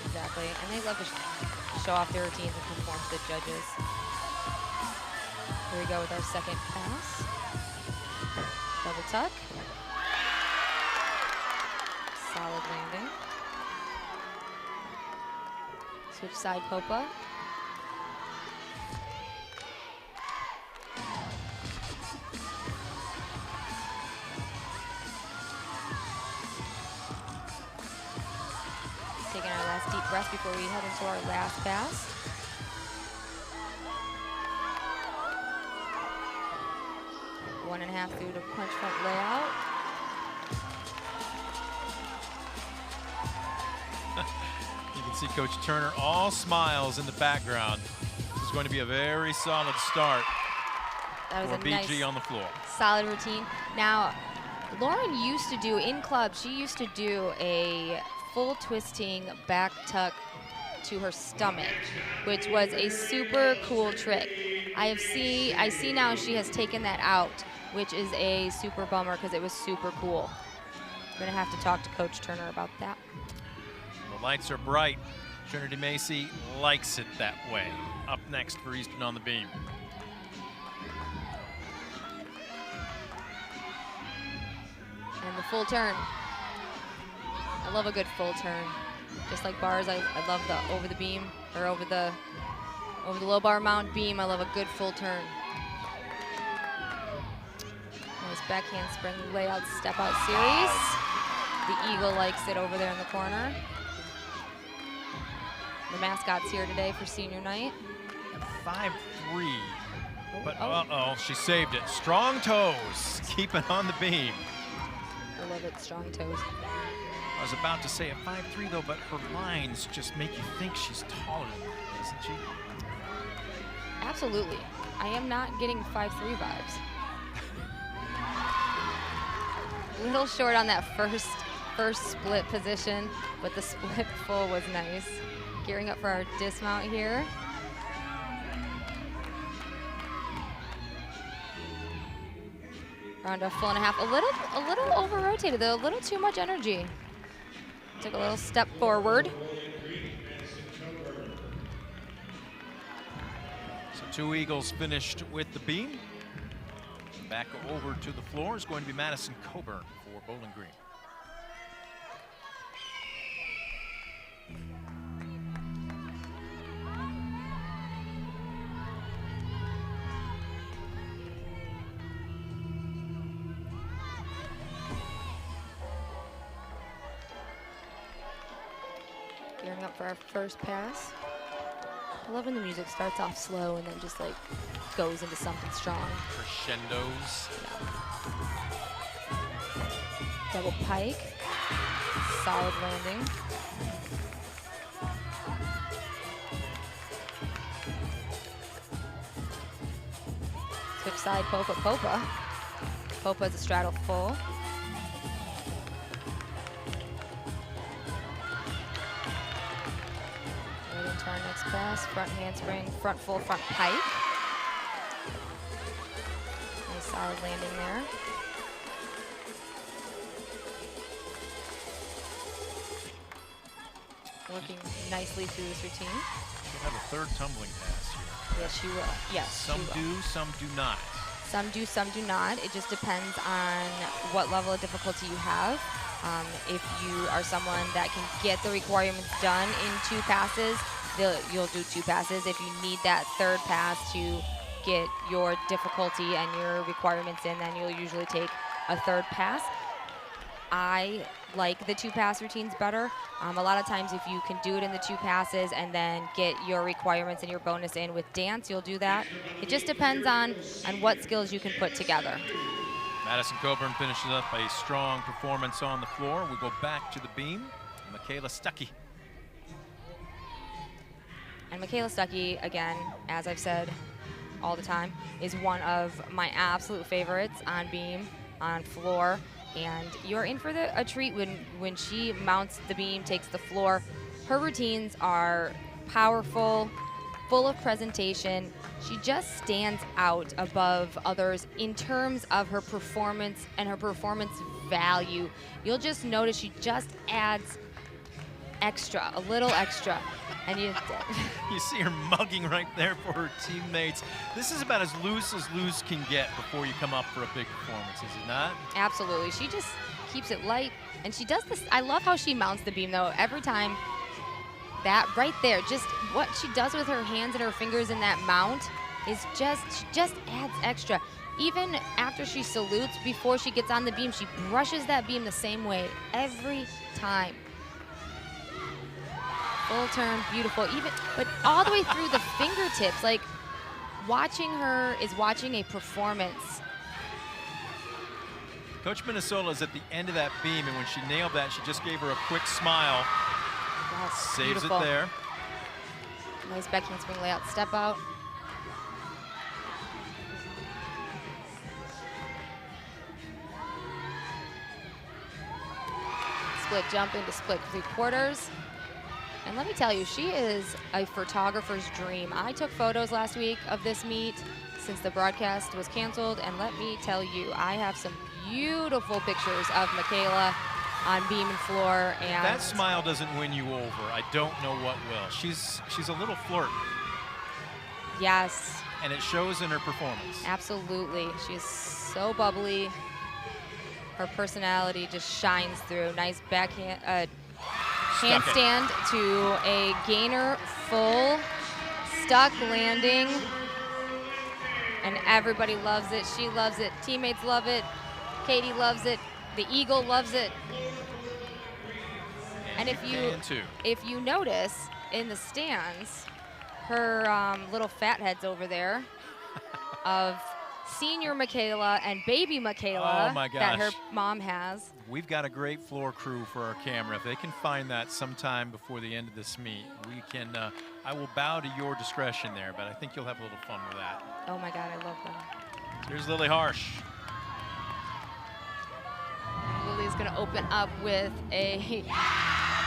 Exactly, and they love to show off their routines and perform to the judges. Here we go with our second pass. Double tuck. Solid landing. Switch side popa. Taking our last deep breath before we head into our last pass. One and a half through the punch front layout. You can see Coach Turner all smiles in the background. This is going to be a very solid start for BG on the floor. Solid routine. Now, Lauren used to do, in club, she used to do a full twisting back tuck to her stomach, which was a super cool trick. I see now she has taken that out, which is a super bummer because it was super cool. We're gonna have to talk to Coach Turner about that. The lights are bright. Trinity Macy likes it that way. Up next for Eastern on the beam. And the full turn. I love a good full turn. Just like bars, I love the over the beam, or over the low bar mount beam. I love a good full turn. Nice backhand spring layout step out series. The eagle likes it over there in the corner. The mascot's here today for senior night. 5'3", but uh-oh, she saved it. Strong toes, keeping on the beam. I love it, strong toes. I was about to say a 5'3", though, but her lines just make you think she's taller than that, isn't she? Absolutely. I am not getting 5'3" vibes. Little short on that first split position, but the split full was nice. Gearing up for our dismount here. Around a full and a half. A little over-rotated though, a little too much energy. Took a little step forward. So 2 Eagles finished with the beam. Back over to the floor is going to be Madison Coburn for Bowling Green. Gearing up for our first pass. I love when the music starts off slow and then just like goes into something strong. Crescendos. Double pike. Solid landing. Switch side, Popa, Popa. Popa is a straddle full. Right into our next pass, front handspring, front full, front pike. Nice solid landing there. Working nicely through this routine. She'll have a third tumbling pass here. Yes, she will. Yes, some she will. do, some do not. Some do, some do not. It just depends on what level of difficulty you have. If you are someone that can get the requirements done in 2 passes, you'll do 2 passes. If you need that third pass to get your difficulty and your requirements in, then you'll usually take a third pass. I like the 2 pass routines better. A lot of times if you can do it in the 2 passes and then get your requirements and your bonus in with dance, you'll do that. It just depends on what skills you can put together. Madison Coburn finishes up a strong performance on the floor. We go back to the beam. Michaela Stuckey. And Michaela Stuckey, again, as I've said all the time, is one of my absolute favorites on beam, on floor. And you're in for a treat when she mounts the beam, takes the floor. Her routines are powerful, full of presentation. She just stands out above others in terms of her performance and her performance value. You'll just notice she just adds extra, a little extra. And you see her mugging right there for her teammates. This is about as loose can get before you come up for a big performance, is it not? Absolutely. She just keeps it light. And she does this. I love how she mounts the beam, though. Every time, that right there, just what she does with her hands and her fingers in that mount is she just adds extra. Even after she salutes, before she gets on the beam, she brushes that beam the same way every time. Full turn, beautiful, but all the way through the fingertips. Like, watching her is watching a performance. Coach Minnesota is at the end of that beam, and when she nailed that, she just gave her a quick smile. Yes, saves beautiful. it there. Nice back handspring layout, step out. Split jump into split 3/4. And let me tell you, she is a photographer's dream. I took photos last week of this meet since the broadcast was canceled, and let me tell you, I have some beautiful pictures of Michaela on beam and floor. And if that smile doesn't win you over, I don't know what will. She's a little flirt. Yes. And it shows in her performance. Absolutely. She is so bubbly. Her personality just shines through. Nice backhand. Handstand to a gainer full, stuck landing, and everybody loves it. She loves it. Teammates love it. Katie loves it. The Eagle loves it. And if you notice in the stands, her little fat heads over there of senior Michaela and baby Michaela that her mom has. We've got a great floor crew for our camera. If they can find that sometime before the end of this meet, we can, I will bow to your discretion there, but I think you'll have a little fun with that. Oh my God, I love that. Here's Lily Harsh. is going to open up with a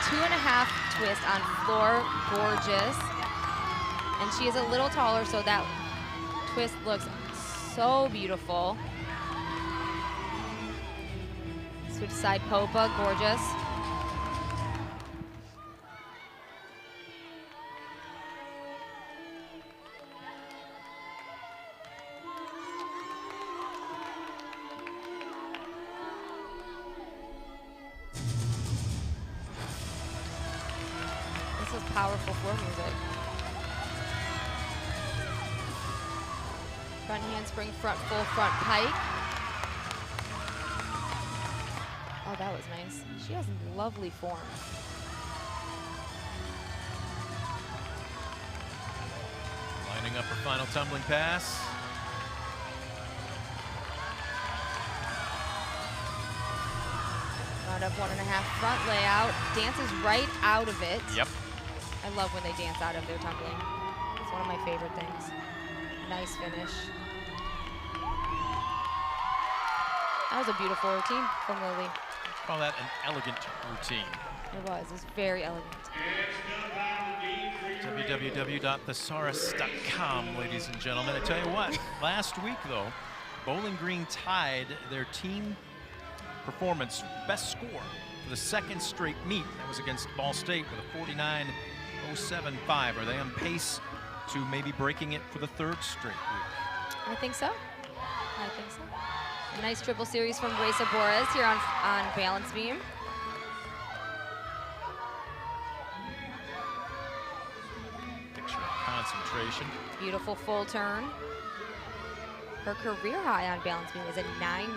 2.5 twist on floor. Gorgeous. And she is a little taller, so that twist looks so beautiful. Switch side Popa, gorgeous. This is powerful floor music. Front handspring, front full, front pike. Oh, that was nice. She has lovely form. Lining up her final tumbling pass. Round up 1.5 front layout. Dances right out of it. Yep. I love when they dance out of their tumbling. It's one of my favorite things. Nice finish. That was a beautiful routine from Lily. Call that an elegant routine. It was. It was very elegant. www.thesaurus.com, ladies and gentlemen. I tell you what, last week, though, Bowling Green tied their team performance best score for the second straight meet. That was against Ball State with a 49.075. Are they on pace to maybe breaking it for the third straight week? I think so. I think so. A nice triple series from Reza Borres here on balance beam. Picture of concentration. Beautiful full turn. Her career high on balance beam is a 9.9.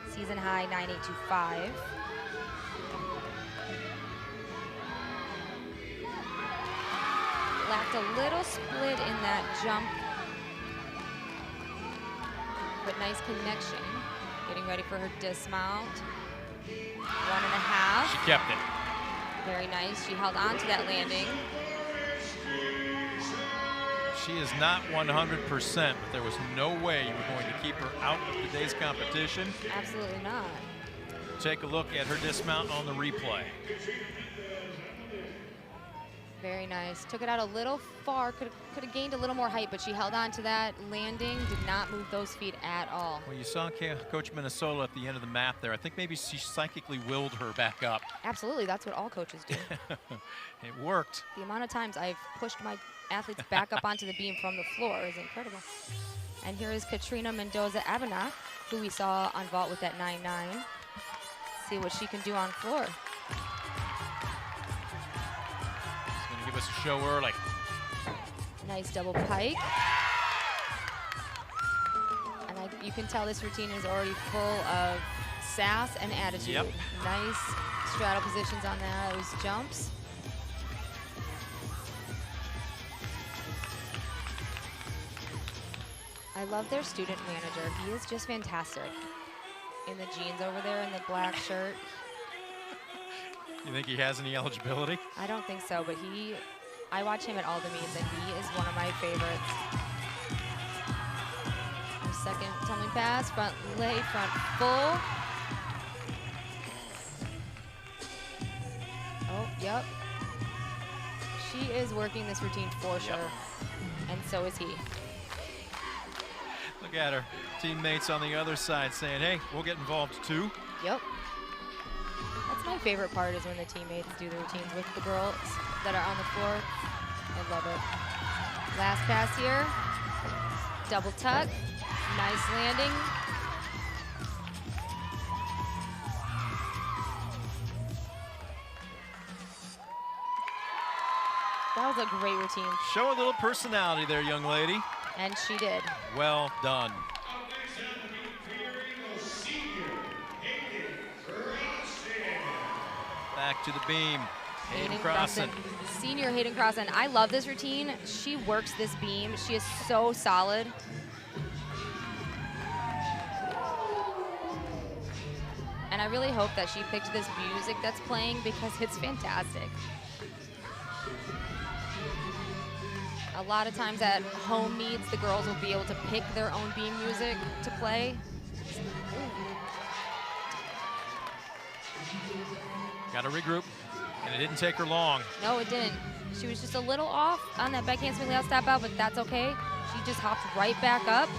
Season high 9.825. Lacked a little split in that jump, but nice connection. Getting ready for her dismount. 1.5. She kept it. Very nice. She held on to that landing. She is not 100%, but there was no way you were going to keep her out of today's competition. Absolutely not. Take a look at her dismount on the replay. Very nice. Took it out a little far. Could have gained a little more height, but she held on to that landing. Did not move those feet at all. Well, you saw Coach Minnesota at the end of the map there. I think maybe she psychically willed her back up. Absolutely. That's what all coaches do. It worked. The amount of times I've pushed my athletes back up onto the beam from the floor is incredible. And here is Katrina Mendoza-Abinach, who we saw on vault with that 9.9. See what she can do on floor. Give us a show early. Nice double pike. And you can tell this routine is already full of sass and attitude. Yep. Nice straddle positions on those jumps. I love their student manager. He is just fantastic. In the jeans over there and the black shirt. You think he has any eligibility? I don't think so, but I watch him at all the meets, and he is one of my favorites. Our second tumbling pass, front lay, front full. Oh, yep. She is working this routine for sure, and so is he. Look at her teammates on the other side saying, hey, we'll get involved too. Yep. That's my favorite part, is when the teammates do the routines with the girls that are on the floor. I love it. Last pass here. Double tuck. Nice landing. That was a great routine. Show a little personality there, young lady. And she did. Well done. Back to the beam. Hayden Crossan. Senior Hayden Crossan. I love this routine. She works this beam. She is so solid. And I really hope that she picked this music that's playing, because it's fantastic. A lot of times at home meets, the girls will be able to pick their own beam music to play. Got to regroup, and it didn't take her long. No, it didn't. She was just a little off on that backhand swing layout step out, but that's okay. She just hopped right back up.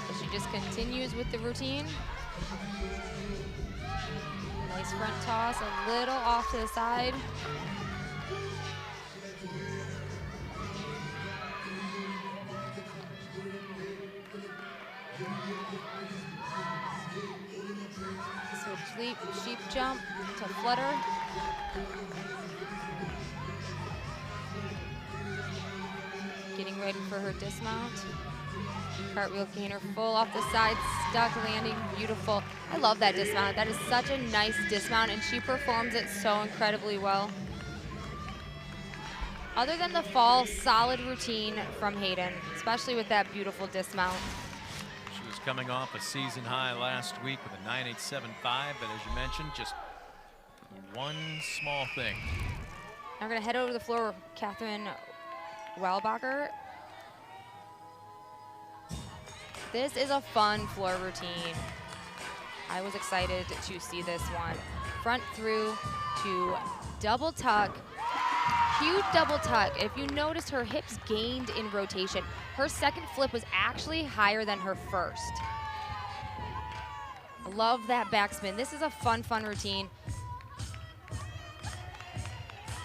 So she just continues with the routine. Nice front toss, a little off to the side. Sweep, sheep jump to flutter. Getting ready for her dismount. Cartwheel gainer full off the side, stuck landing, beautiful. I love that dismount. That is such a nice dismount, and she performs it so incredibly well. Other than the fall, solid routine from Hayden, especially with that beautiful dismount. She was coming off a season high last week with a 9.875, but as you mentioned, just one small thing. I'm gonna head over to the floor with Catherine Wellbacher. This is a fun floor routine. I was excited to see this one. Front through to double tuck. Huge double tuck. If you noticed, her hips gained in rotation. Her second flip was actually higher than her first. I love that backspin. This is a fun routine.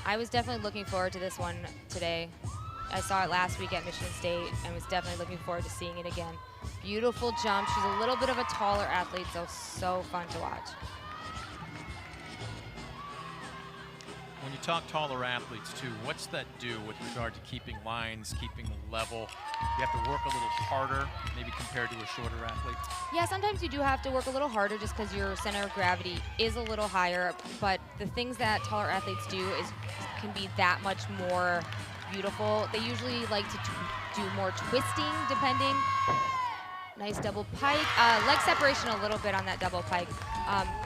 I was definitely looking forward to this one today. I saw it last week at Michigan State and was definitely looking forward to seeing it again. Beautiful jump. She's a little bit of a taller athlete, so fun to watch. When you talk taller athletes too, what's that do with regard to keeping lines, keeping level? You have to work a little harder, maybe compared to a shorter athlete? Yeah, sometimes you do have to work a little harder just because your center of gravity is a little higher, but the things that taller athletes do can be that much more beautiful. They usually like to do more twisting, depending. Nice double pike. Leg separation a little bit on that double pike.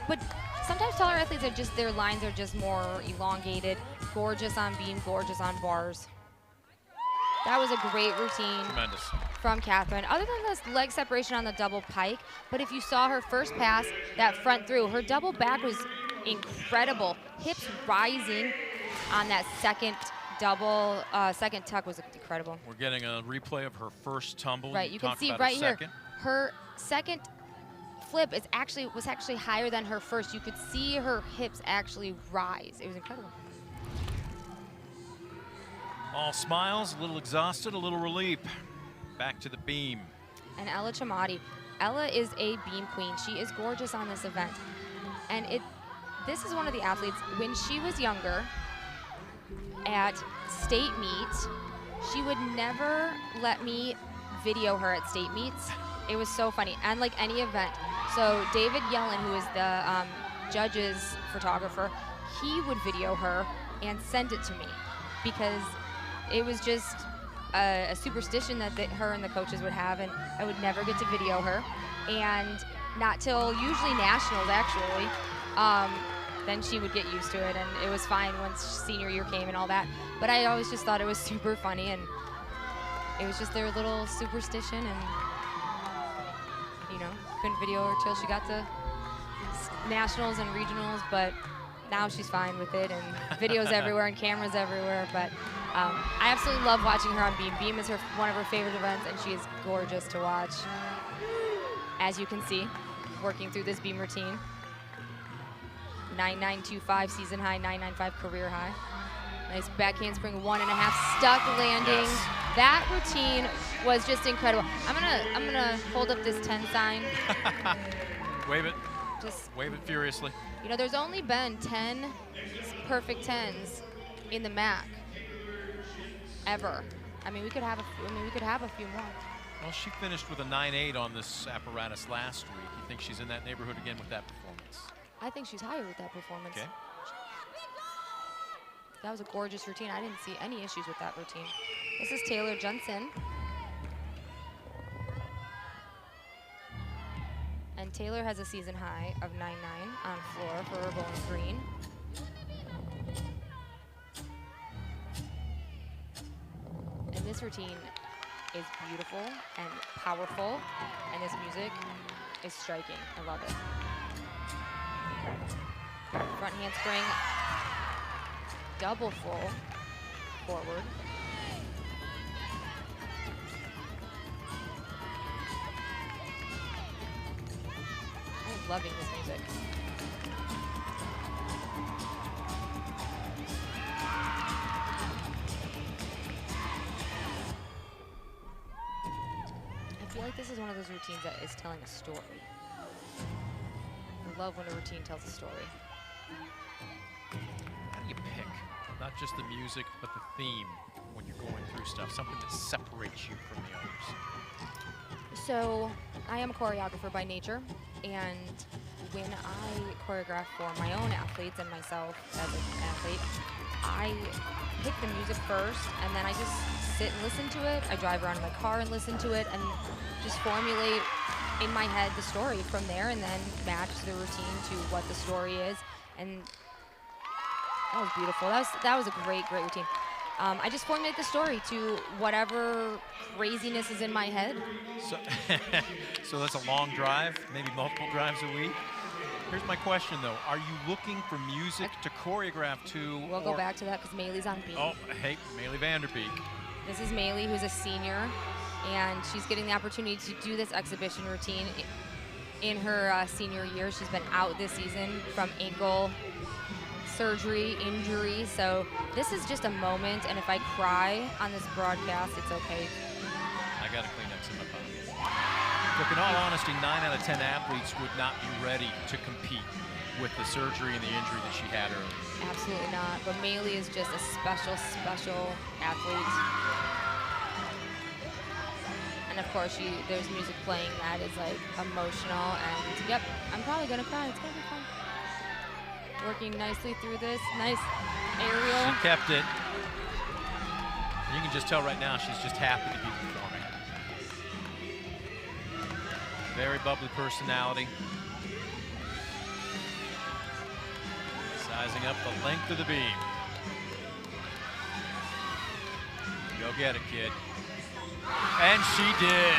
But sometimes taller athletes are just, their lines are just more elongated. Gorgeous on beam, gorgeous on bars. That was a great routine. Tremendous. From Catherine. Other than this leg separation on the double pike, but if you saw her first pass, that front through, her double back was incredible. Hips rising on that second double, second tuck was incredible. We're getting a replay of her first tumble. Right, you can see right here, her second flip was actually higher than her first. You could see her hips actually rise. It was incredible. All smiles, a little exhausted, a little relief. Back to the beam. And Ella Chamati. Ella is a beam queen. She is gorgeous on this event. And this is one of the athletes, when she was younger, at state meets, she would never let me video her at state meets. It was so funny, and like any event. So David Yellen, who is the judge's photographer, he would video her and send it to me because it was just a superstition that her and the coaches would have, and I would never get to video her. And not till usually nationals, actually, then she would get used to it, and it was fine once senior year came and all that. But I always just thought it was super funny, and it was just their little superstition, and you know, couldn't video her till she got to nationals and regionals, but now she's fine with it, and videos everywhere and cameras everywhere. But I absolutely love watching her on beam. Beam is one of her favorite events, and she is gorgeous to watch. As you can see, working through this beam routine. 9.925 season high, 9.95 career high. Nice back handspring, 1.5 stuck landing. Yes. That routine was just incredible. I'm gonna hold up this 10 sign. Wave it. Just wave it furiously. You know, there's only been 10 perfect 10s in the MAC ever. I mean, we could have a few more. Well, she finished with a 9.8 on this apparatus last week. You think she's in that neighborhood again with that performance? I think she's higher with that performance. Okay. That was a gorgeous routine. I didn't see any issues with that routine. This is Taylor Johnson. And Taylor has a season high of 9.9 on floor for her bowling green. this routine is beautiful and powerful, and this music is striking. I love it. Front handspring, double full forward. I'm loving this music. I feel like this is one of those routines that is telling a story. I love when a routine tells a story. How do you pick not just the music, but the theme when you're going through stuff, something that separates you from the others? So I am a choreographer by nature, and when I choreograph for my own athletes and myself as an athlete, I pick the music first, and then I just sit and listen to it. I drive around in my car and listen to it, and just formulate in my head the story from there, and then match the routine to what the story is. And that was beautiful. That was a great routine. I just formulate the story to whatever craziness is in my head. So, so that's a long drive, maybe multiple drives a week. Here's my question, though. Are you looking for music to choreograph to? We'll go back to that because Maylee's on beat. Oh, hey, Maylee Vanderbeek. This is Maylee, who's a senior, and she's getting the opportunity to do this exhibition routine in her senior year. She's been out this season from ankle surgery, injury, so this is just a moment, and if I cry on this broadcast, it's okay. I got to clean up some of my phone. Look, in all honesty, 9 out of 10 athletes would not be ready to compete with the surgery and the injury that she had earlier. Absolutely not, but Maylee is just a special, special athlete. And of course, there's music playing that is like emotional, and yep, I'm probably gonna cry. It's gonna be fun. Working nicely through this, nice aerial. She kept it. You can just tell right now she's just happy to be performing. Very bubbly personality. Sizing up the length of the beam. Go get it, kid. And she did.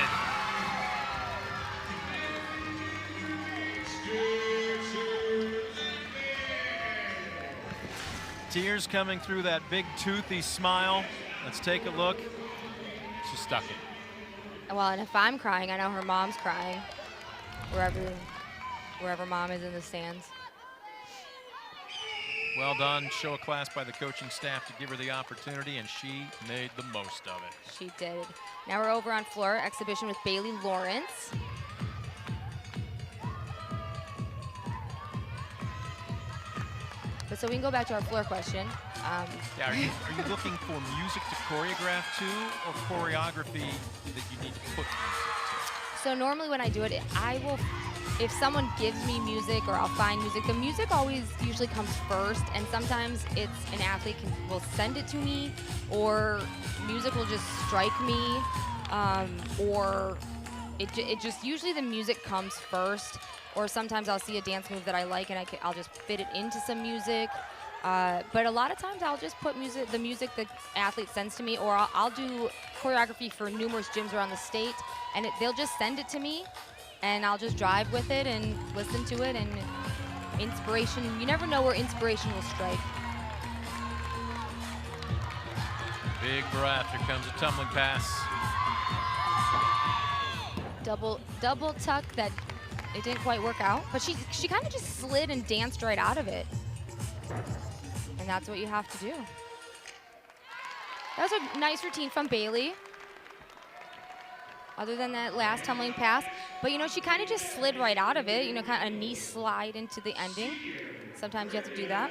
Tears coming through that big toothy smile. Let's take a look. She stuck it. Well, and if I'm crying, I know her mom's crying. Wherever mom is in the stands. Well done. Show of class by the coaching staff to give her the opportunity, and she made the most of it. She did. Now we're over on floor exhibition with Bailey Lawrence. But so we can go back to our floor question. Yeah, are you looking for music to choreograph to, or choreography that you need to put music to? So normally when I do it, I will, if someone gives me music or I'll find music, the music always usually comes first, and sometimes it's an athlete will send it to me, or music will just strike me, or it just, usually the music comes first, or sometimes I'll see a dance move that I like and I'll just fit it into some music. But a lot of times I'll just put the music the athlete sends to me, or I'll do choreography for numerous gyms around the state, and they'll just send it to me, and I'll just drive with it and listen to it, and inspiration, you never know where inspiration will strike. Big breath, here comes a tumbling pass. Double tuck that it didn't quite work out, but she kind of just slid and danced right out of it. And that's what you have to do. That was a nice routine from Bailey, other than that last tumbling pass. But, you know, she kind of just slid right out of it, you know, kind of a knee slide into the ending. Sometimes you have to do that.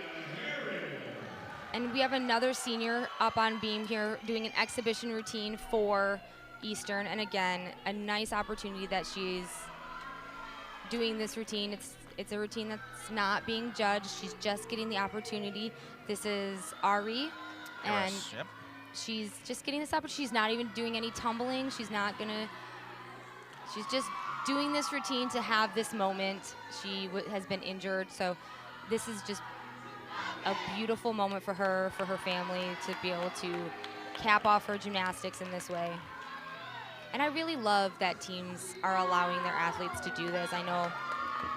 And we have another senior up on beam here doing an exhibition routine for Eastern. And again, a nice opportunity that she's doing this routine. It's a routine that's not being judged. She's just getting the opportunity. This is Ari, and Yep. she's just getting this opportunity. She's not even doing any tumbling. She's just doing this routine to have this moment. She has been injured, so this is just a beautiful moment for her family to be able to cap off her gymnastics in this way. And I really love that teams are allowing their athletes to do this. I know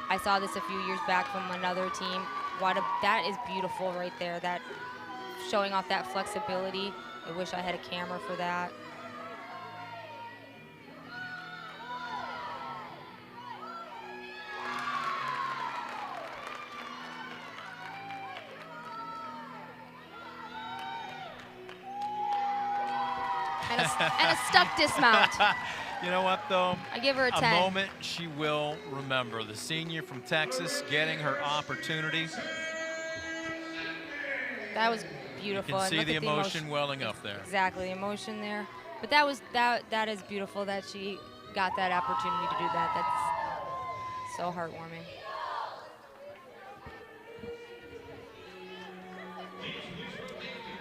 I saw this a few years back from another team. That is beautiful right there, that showing off that flexibility. I wish I had a camera for that. And a stuck dismount. You know what, though? I give her a 10. A moment she will remember. The senior from Texas getting her opportunity. That was beautiful. You can see and the emotion welling up there. Exactly, the emotion there. But that is beautiful that she got that opportunity to do that. That's so heartwarming.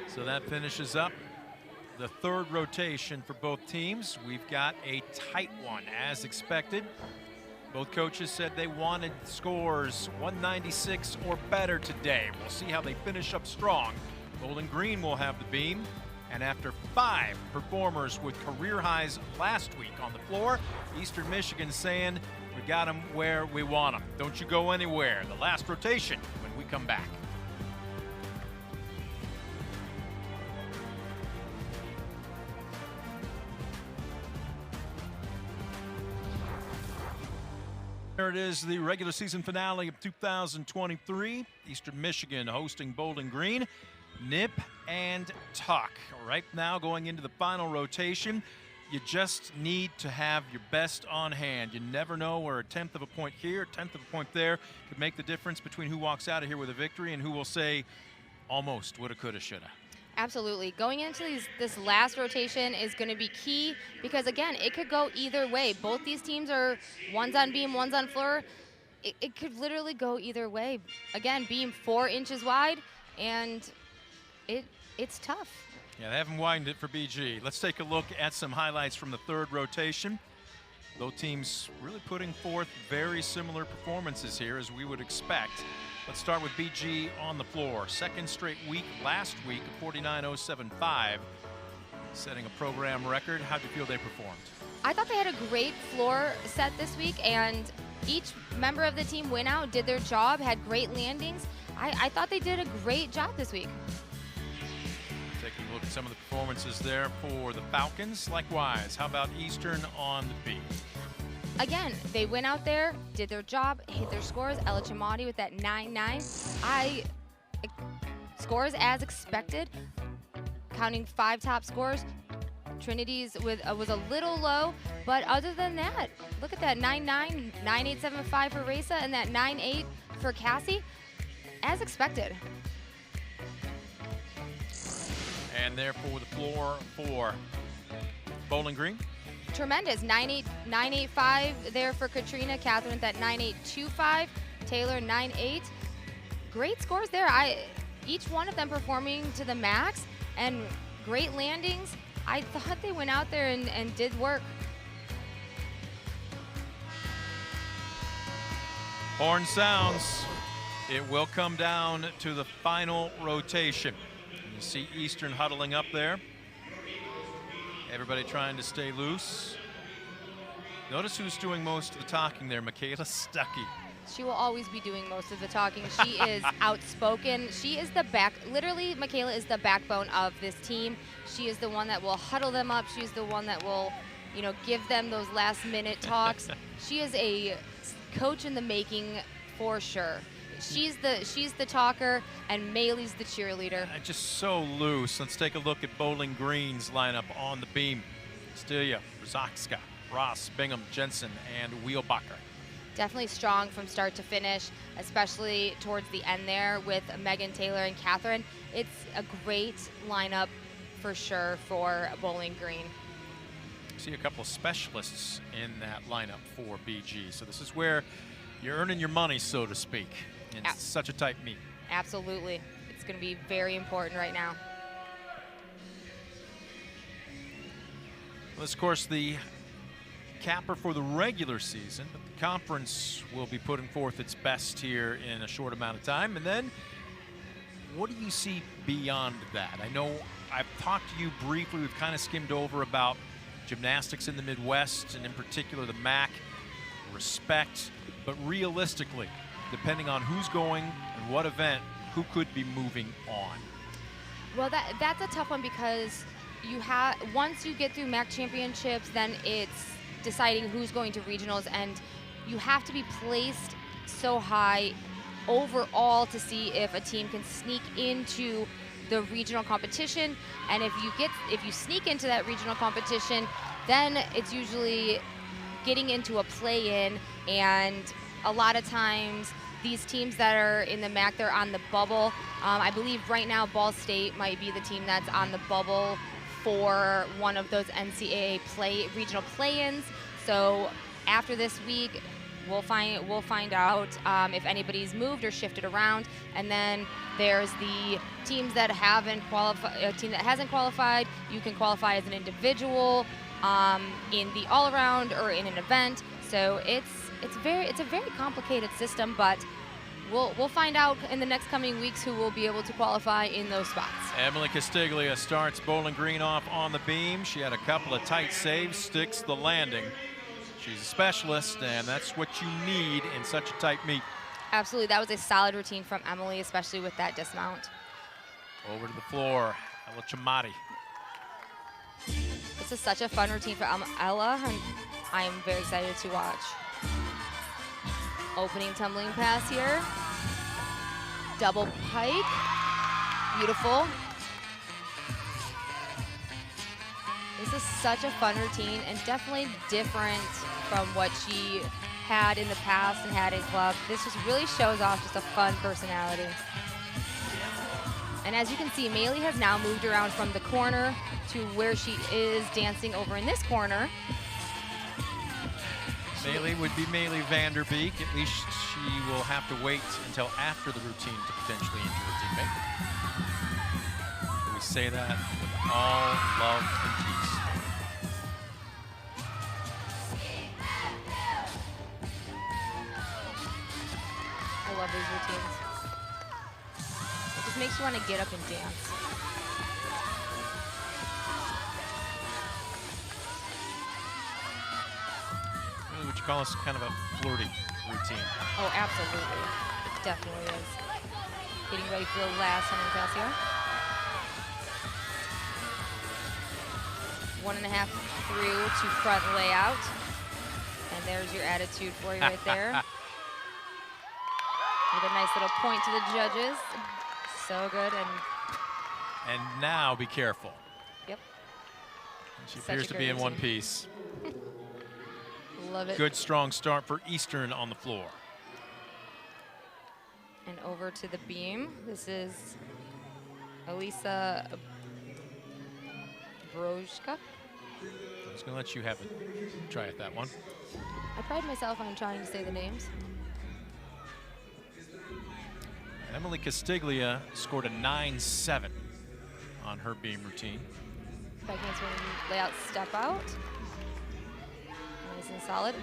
So that finishes up the third rotation for both teams. We've got a tight one, as expected. Both coaches said they wanted scores 196 or better today. We'll see how they finish up strong. Bowling Green will have the beam. And after 5 performers with career highs last week on the floor, Eastern Michigan saying, we got them where we want them. Don't you go anywhere. The last rotation when we come back. There it is, the regular season finale of 2023. Eastern Michigan hosting Bowling Green. Nip and tuck. Right now, going into the final rotation, you just need to have your best on hand. You never know where a 1/10 of a point here, a 1/10 of a point there could make the difference between who walks out of here with a victory and who will say, almost woulda, coulda, shoulda. Absolutely. Going into this last rotation is going to be key because, again, it could go either way. Both these teams are one's on beam, one's on floor. It could literally go either way. Again, beam 4 inches wide, and it's tough. Yeah, they haven't widened it for BG. Let's take a look at some highlights from the third rotation. Both teams really putting forth very similar performances here, as we would expect. Let's start with BG on the floor. Second straight week last week, 49.075, setting a program record. How'd you feel they performed? I thought they had a great floor set this week, and each member of the team went out, did their job, had great landings. I thought they did a great job this week. Taking a look at some of the performances there for the Falcons. Likewise, how about Eastern on the beat? Again, they went out there, did their job, hit their scores. Ella Chamati with that 9-9. Scores as expected, counting 5 top scores. Trinity's was a little low, but other than that, look at that 9-9, 9.875 for Raisa, and that 9.8 for Cassie, as expected. And therefore the floor for Bowling Green. Tremendous, 9.85 there for Katrina. Catherine with that 9.825. Taylor 9.8. Great scores there. Each one of them performing to the max and great landings. I thought they went out there and did work. Horn sounds. It will come down to the final rotation. You see Eastern huddling up there. Everybody trying to stay loose. Notice who's doing most of the talking there, Michaela Stuckey. She will always be doing most of the talking. She is outspoken. She is literally, Michaela is the backbone of this team. She is the one that will huddle them up. She's the one that will, give them those last minute talks. She is a coach in the making for sure. She's the talker, and Maylee's the cheerleader. Just so loose. Let's take a look at Bowling Green's lineup on the beam. Stilia, Brzakska, Ross, Bingham, Jensen, and Wheelbacher. Definitely strong from start to finish, especially towards the end there with Megan, Taylor, and Catherine. It's a great lineup for sure for Bowling Green. See a couple of specialists in that lineup for BG. So this is where you're earning your money, so to speak. It's such a tight meet. Absolutely. It's going to be very important right now. Well, this, of course, the capper for the regular season, but the conference will be putting forth its best here in a short amount of time. And then what do you see beyond that? I know I've talked to you briefly, we've kind of skimmed over about gymnastics in the Midwest, and in particular the MAC, respect, but realistically, depending on who's going and what event, who could be moving on? Well, that's a tough one because once you get through MAC championships, then it's deciding who's going to regionals, and you have to be placed so high overall to see if a team can sneak into the regional competition. And if you sneak into that regional competition, then it's usually getting into a play-in, and a lot of times these teams that are in the MAC, they're on the bubble. I believe right now Ball State might be the team that's on the bubble for one of those NCAA regional play-ins. So after this week, we'll find out if anybody's moved or shifted around. And then there's the teams that haven't qualified. A team that hasn't qualified, you can qualify as an individual in the all-around or in an event. So it's a very complicated system, but we'll find out in the next coming weeks who will be able to qualify in those spots. Emily Castiglia starts Bowling Green off on the beam. She had a couple of tight saves, sticks the landing. She's a specialist, and that's what you need in such a tight meet. Absolutely, that was a solid routine from Emily, especially with that dismount. Over to the floor, Ella Chamati. This is such a fun routine for Ella, and I'm very excited to watch. Opening tumbling pass here. Double pike. Beautiful. This is such a fun routine and definitely different from what she had in the past and had in club. This just really shows off just a fun personality. And as you can see, Maylee has now moved around from the corner to where she is dancing over in this corner. Maylee would be Maylee Vanderbeek. At least she will have to wait until after the routine to potentially injure her teammate. We say that with all love and peace. I love these routines. It just makes you want to get up and dance. Would you call this kind of a flirty routine? Oh, absolutely. It definitely is. Getting ready for the last tumbling pass here. 1.5 through to front layout. And there's your attitude for you right there. With a nice little point to the judges. So good. And now be careful. Yep. She appears to be in one piece. Love it. Good, strong start for Eastern on the floor. And over to the beam. This is Elisa Brojka. I was going to let you have a try at that one. I pride myself on trying to say the names. Emily Castiglia scored a 9-7 on her beam routine. Back handspring layout step out. Nice and solid.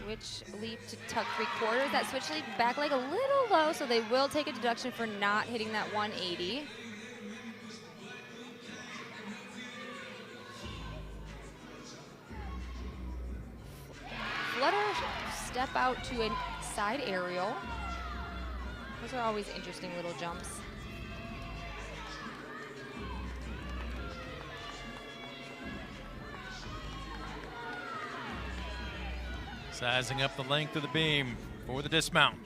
Switch leap to tuck 3/4. That switch leap back leg a little low, so they will take a deduction for not hitting that 180. Flutter step out to a side aerial. Those are always interesting little jumps. Sizing up the length of the beam for the dismount.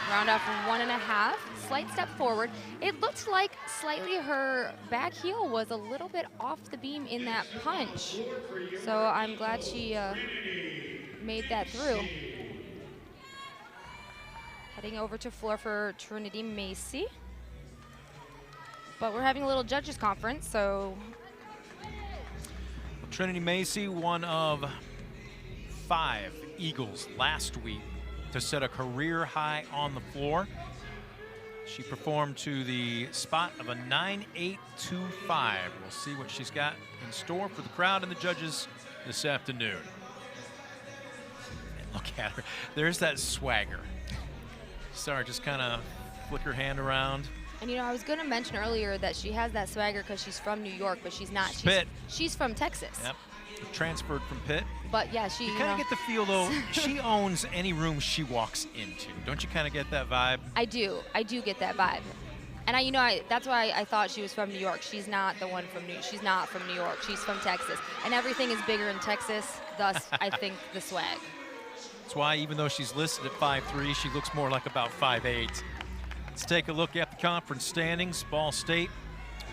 Round off from 1.5, slight step forward. It looked like slightly her back heel was a little bit off the beam in that punch. So I'm glad she made that through. Heading over to floor for Trinity Macy. But we're having a little judges conference, so. Trinity Macy, one of 5 Eagles last week to set a career high on the floor. She performed to the spot of a 9.825. We'll see what she's got in store for the crowd and the judges this afternoon. And look at her. There's that swagger. Sorry, just kind of flick her hand around. And you know, I was going to mention earlier that she has that swagger because she's from New York, but she's not. She's from Texas. Yep. Transferred from Pitt. But yeah, she. You kind of get the feel though. She owns any room she walks into. Don't you kind of get that vibe? I do. I do get that vibe. And that's why I thought she was from New York. She's not the one from She's not from New York. She's from Texas. And everything is bigger in Texas. Thus, I think the swag. That's why even though she's listed at 5'3", she looks more like about 5'8". Let's take a look at the conference standings. Ball State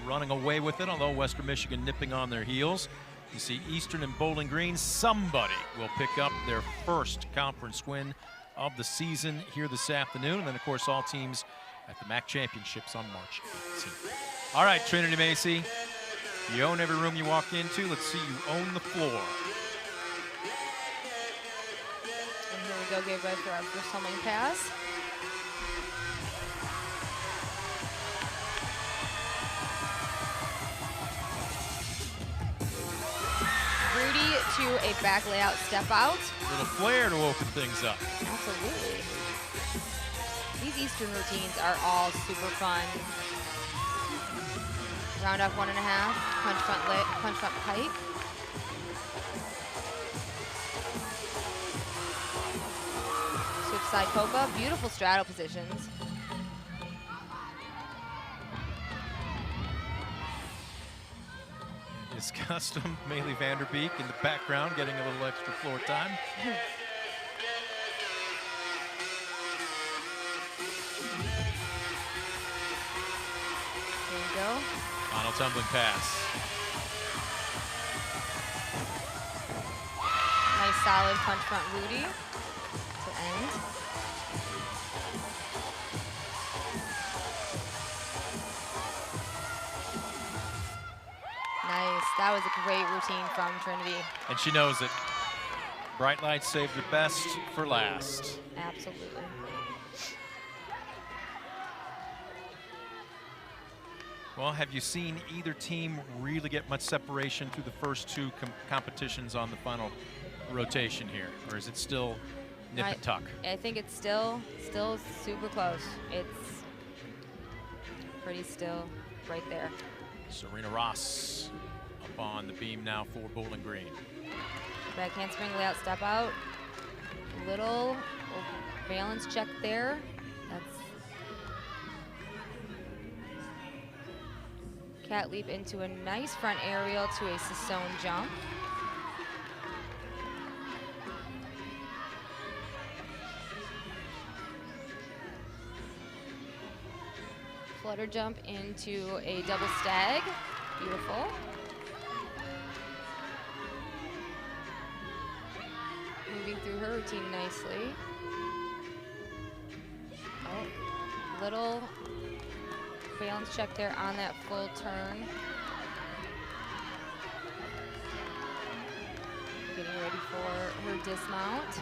running away with it, although Western Michigan nipping on their heels. You see Eastern and Bowling Green. Somebody will pick up their first conference win of the season here this afternoon. And then, of course, all teams at the MAC Championships on March 18th. All right, Trinity Macy, you own every room you walk into. Let's see you own the floor. And here we go, give away for our first homing pass. Rudy to a back layout step out. A little flair to open things up. Absolutely. These Eastern routines are all super fun. Round off 1.5, punch front pike. Switch side polka, beautiful straddle positions. His custom Melee Vanderbeek in the background, getting a little extra floor time. There you go. Final tumbling pass. Nice solid punch front Rudy to end. Nice. That was a great routine from Trinity. And she knows it. Bright lights saved the best for last. Absolutely. Well, have you seen either team really get much separation through the first two competitions on the final rotation here? Or is it still nip and tuck? I think it's still super close. It's pretty still right there. Serena Ross up on the beam now for Bowling Green. Back handspring layout step out. Little balance check there. That's cat leap into a nice front aerial to a Sassone jump. Flutter jump into a double stag. Beautiful. Moving through her routine nicely. Oh, little balance check there on that full turn. Getting ready for her dismount.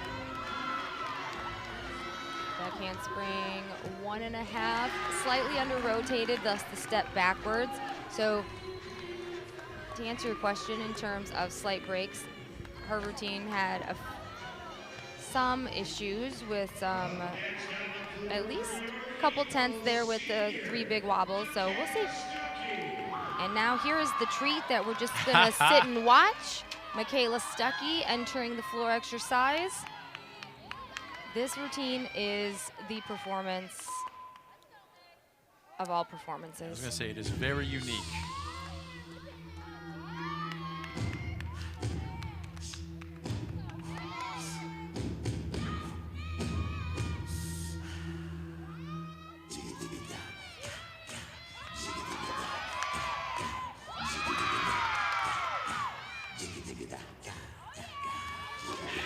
Back handspring, 1.5, slightly under rotated, thus the step backwards. So to answer your question in terms of slight breaks, her routine had some issues with at least a couple tenths there with the 3 big wobbles, so we'll see. And now here is the treat that we're just gonna sit and watch. Michaela Stuckey entering the floor exercise. This routine is the performance of all performances. I was going to say, it is very unique.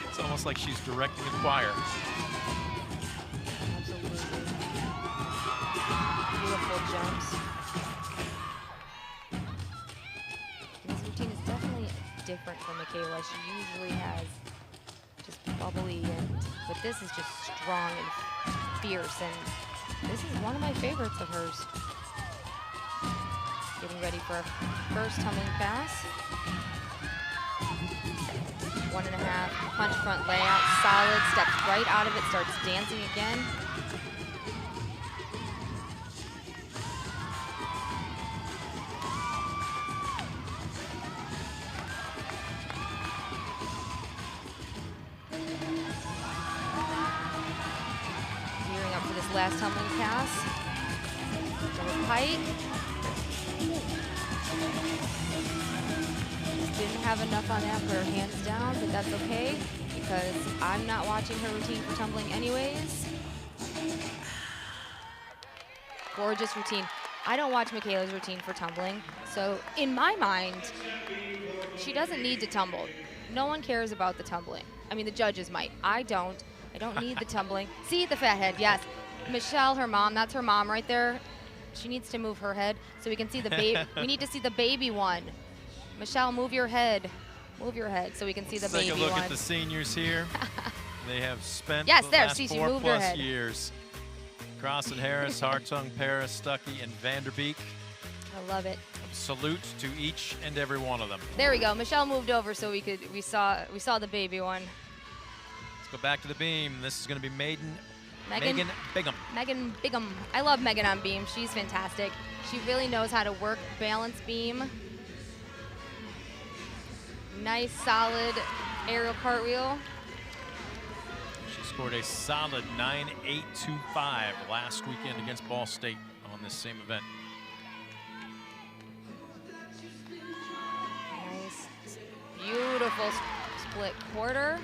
It's almost like she's directing a choir. Jumps. This routine is definitely different from Michaela. She usually has just bubbly, but this is just strong and fierce, and this is one of my favorites of hers. Getting ready for a first humming pass. 1.5, punch front layout, solid, steps right out of it, starts dancing again. last tumbling pass. Double pike. Just didn't have enough on that for her hands down, but that's okay because I'm not watching her routine for tumbling anyways. Gorgeous routine. I don't watch Michaela's routine for tumbling, so in my mind, she doesn't need to tumble. No one cares about the tumbling. I mean, the judges might. I don't. I don't need the tumbling. See the fat head, yes. Michelle, her mom, that's her mom right there. She needs to move her head so we can see the baby. We need to see the baby one. Michelle, move your head. Move your head so we can see the baby one. Take a look at the seniors here. They have spent yes, the there, last see, she 4+ moved her head. years. Cross and Harris, Hartung, Paris, Stuckey, and Vanderbeek. I love it. Salute to each and every one of them. There we go. Michelle moved over so we saw the baby one. Let's go back to the beam. This is going to be Megan Bigham. Megan Bigham. I love Megan on beam. She's fantastic. She really knows how to work balance beam. Nice, solid aerial cartwheel. She scored a solid 9.825 last weekend against Ball State on this same event. Nice, beautiful split quarter.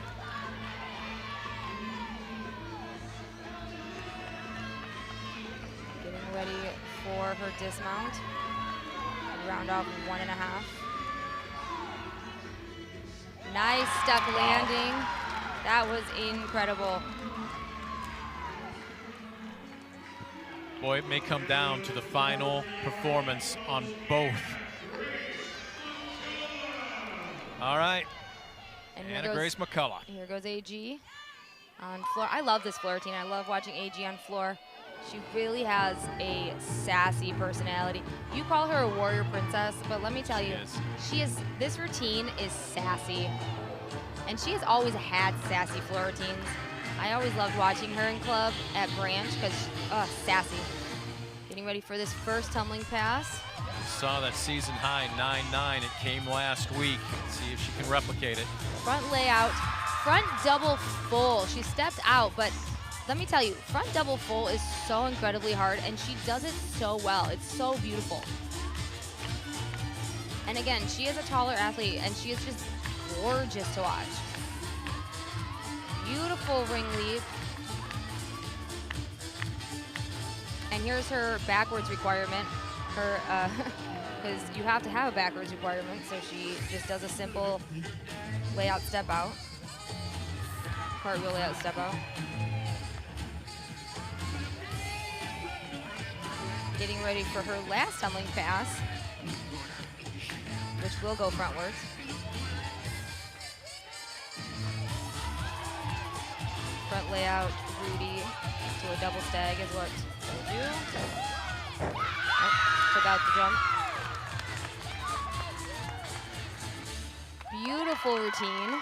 Getting ready for her dismount. Round off 1.5. Nice step landing. That was incredible. Boy, it may come down to the final performance on both. All right, Anna Grace McCullough. Here goes AG on floor. I love this floor routine. I love watching AG on floor. She really has a sassy personality. You call her a warrior princess, but let me tell you, this routine is sassy. And she has always had sassy floor routines. I always loved watching her in club at Branch because, sassy. Getting ready for this first tumbling pass. Saw that season high 9.9. It came last week. Let's see if she can replicate it. Front layout, front double full. She stepped out, but let me tell you, front double full is so incredibly hard, and she does it so well. It's so beautiful. And again, she is a taller athlete, and she is just gorgeous to watch. Beautiful ring leap. And here's her backwards requirement. Her, because you have to have a backwards requirement, so she just does a simple layout step out. Cartwheel layout step out. Getting ready for her last tumbling pass, which will go frontwards. Front layout, Rudy to a double stag is what we'll do. Oh, took out the jump. Beautiful routine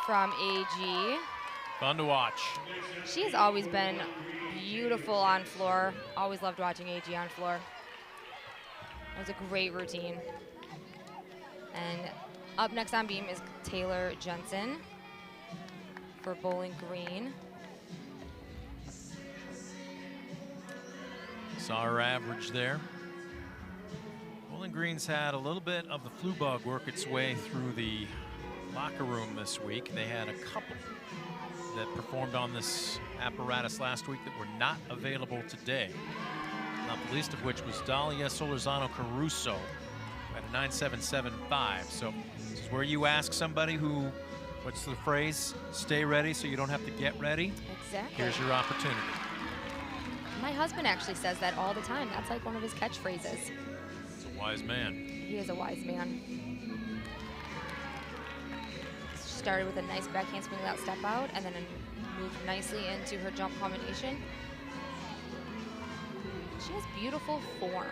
from AG. Fun to watch. She has always been beautiful on floor. Always loved watching AG on floor. It was a great routine. And up next on beam is Taylor Jensen for Bowling Green. Saw her average there. Bowling Green's had a little bit of the flu bug work its way through the locker room this week. They had a couple that performed on this apparatus last week that were not available today. Not the least of which was Dalia Solorzano Caruso at a 9.775. So this is where you ask somebody who, what's the phrase? Stay ready so you don't have to get ready. Exactly. Here's your opportunity. My husband actually says that all the time. That's like one of his catchphrases. He's a wise man. He is a wise man. Started with a nice back handspring without step out, and then moved nicely into her jump combination. She has beautiful form.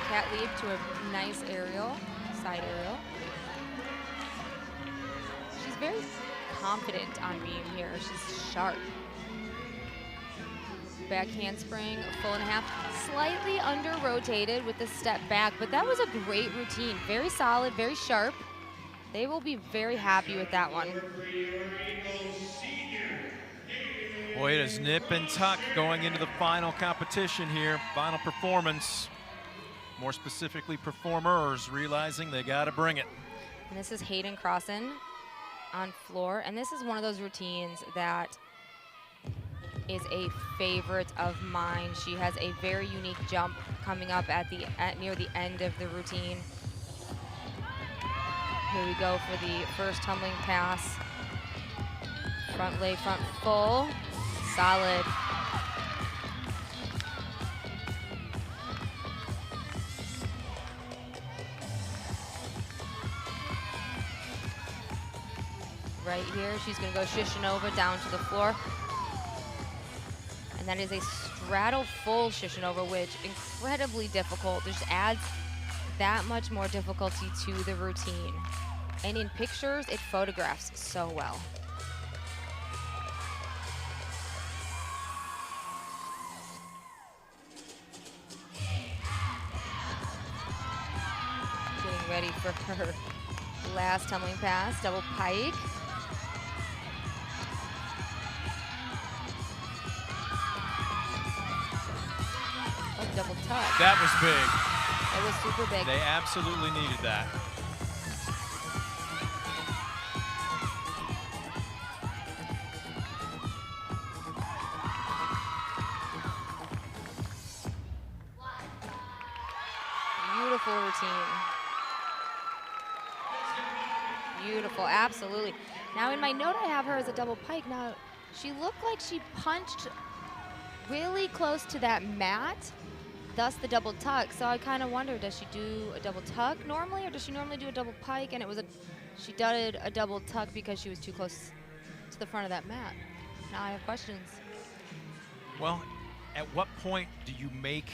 Cat leap to a nice aerial, side aerial. She's very confident on beam here. She's sharp. Back handspring, a 1.5, slightly under rotated with the step back, but that was a great routine. Very solid, very sharp. They will be very happy with that one. Boy, it is nip and tuck going into the final competition here, final performance. More specifically, performers realizing they got to bring it. And this is Hayden Crossan on floor, and this is one of those routines that is a favorite of mine. She has a very unique jump coming up near the end of the routine. Here we go for the first tumbling pass. Front lay, front full, solid. Right here, she's gonna go Shishinova down to the floor. And that is a straddle full Shishinova, which incredibly difficult. Just adds that much more difficulty to the routine. And in pictures, it photographs so well. Getting ready for her last tumbling pass, double pike. Double tuck. That was big. It was super big. They absolutely needed that. Beautiful routine. Beautiful, absolutely. Now in my note I have her as a double pike. Now she looked like she punched really close to that mat, thus the double tuck. So I kind of wonder, does she do a double tuck normally, or does she normally do a double pike? And she did a double tuck because she was too close to the front of that mat. Now I have questions. Well, at what point do you make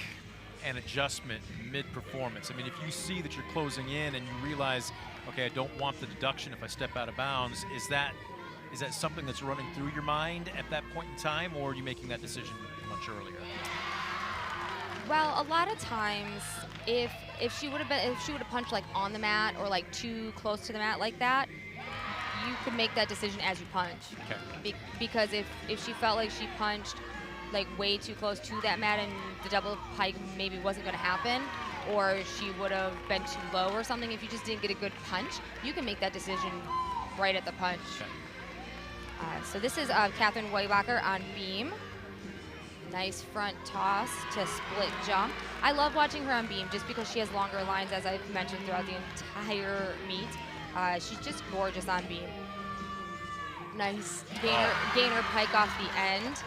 an adjustment mid-performance? I mean, if you see that you're closing in and you realize, okay, I don't want the deduction if I step out of bounds, is that something that's running through your mind at that point in time, or are you making that decision much earlier? Well, a lot of times, if she would have punched like on the mat or like too close to the mat like that, you could make that decision as you punch. Okay. Because if she felt like she punched like way too close to that mat and the double pike maybe wasn't going to happen, or she would have been too low or something, if you just didn't get a good punch, you can make that decision right at the punch. Okay. So this is Catherine Weibacher on beam. Nice front toss to split jump. I love watching her on beam just because she has longer lines, as I've mentioned throughout the entire meet. She's just gorgeous on beam. Nice gainer pike off the end.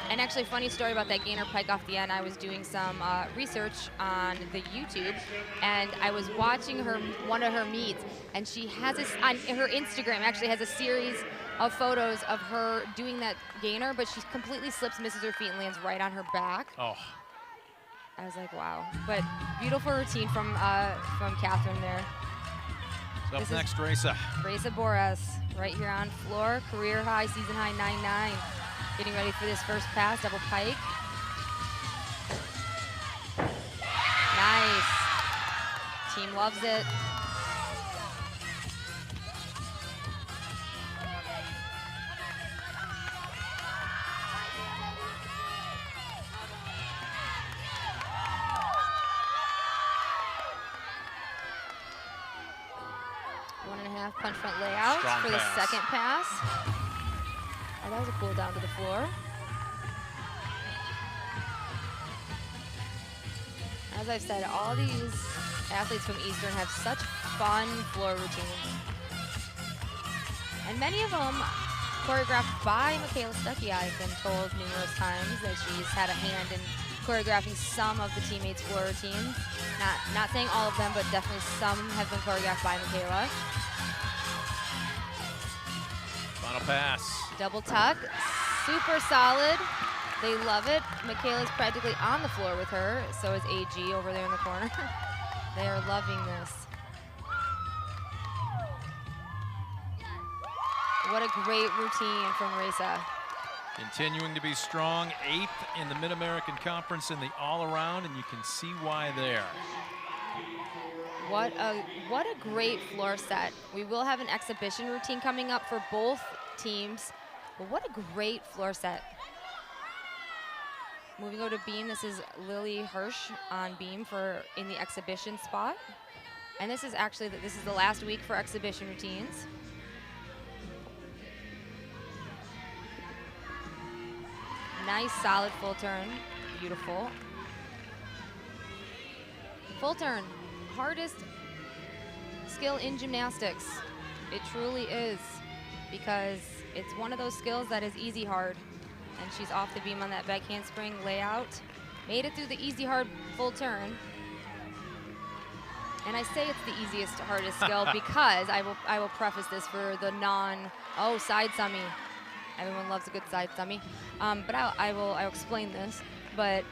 And actually, funny story about that gainer pike off the end, I was doing some research on the YouTube, and I was watching one of her meets, and she has this, on her Instagram, actually has a series of photos of her doing that gainer, but she completely slips, misses her feet, and lands right on her back. Oh. I was like, wow. But beautiful routine from Catherine there. So up next, Reza. Reza Boras, right here on floor, career high, season high 9-9. Getting ready for this first pass, double pike. Nice. Team loves it. Punch front layout for the second pass. Oh, that was a cool down to the floor. As I've said, all these athletes from Eastern have such fun floor routines. And many of them choreographed by Michaela Stuckey. I've been told numerous times that she's had a hand in choreographing some of the teammates' floor routines. Not saying all of them, but definitely some have been choreographed by Michaela. Final pass. Double tuck, super solid. They love it. Michaela's practically on the floor with her. So is AG over there in the corner. They are loving this. What a great routine from Reza. Continuing to be strong, 8th in the Mid-American Conference in the all-around, and you can see why there. What a great floor set. We will have an exhibition routine coming up for both teams, but what a great floor set. Moving over to beam, this is Lily Hirsch on beam in the exhibition spot. And this is the last week for exhibition routines. Nice solid full turn, beautiful. Full turn, hardest skill in gymnastics. It truly is, because it's one of those skills that is easy hard. And she's off the beam on that back handspring layout. Made it through the easy hard full turn. And I say it's the easiest, hardest skill because I will preface this for the side summy. Everyone loves a good side summy. But I'll explain this. But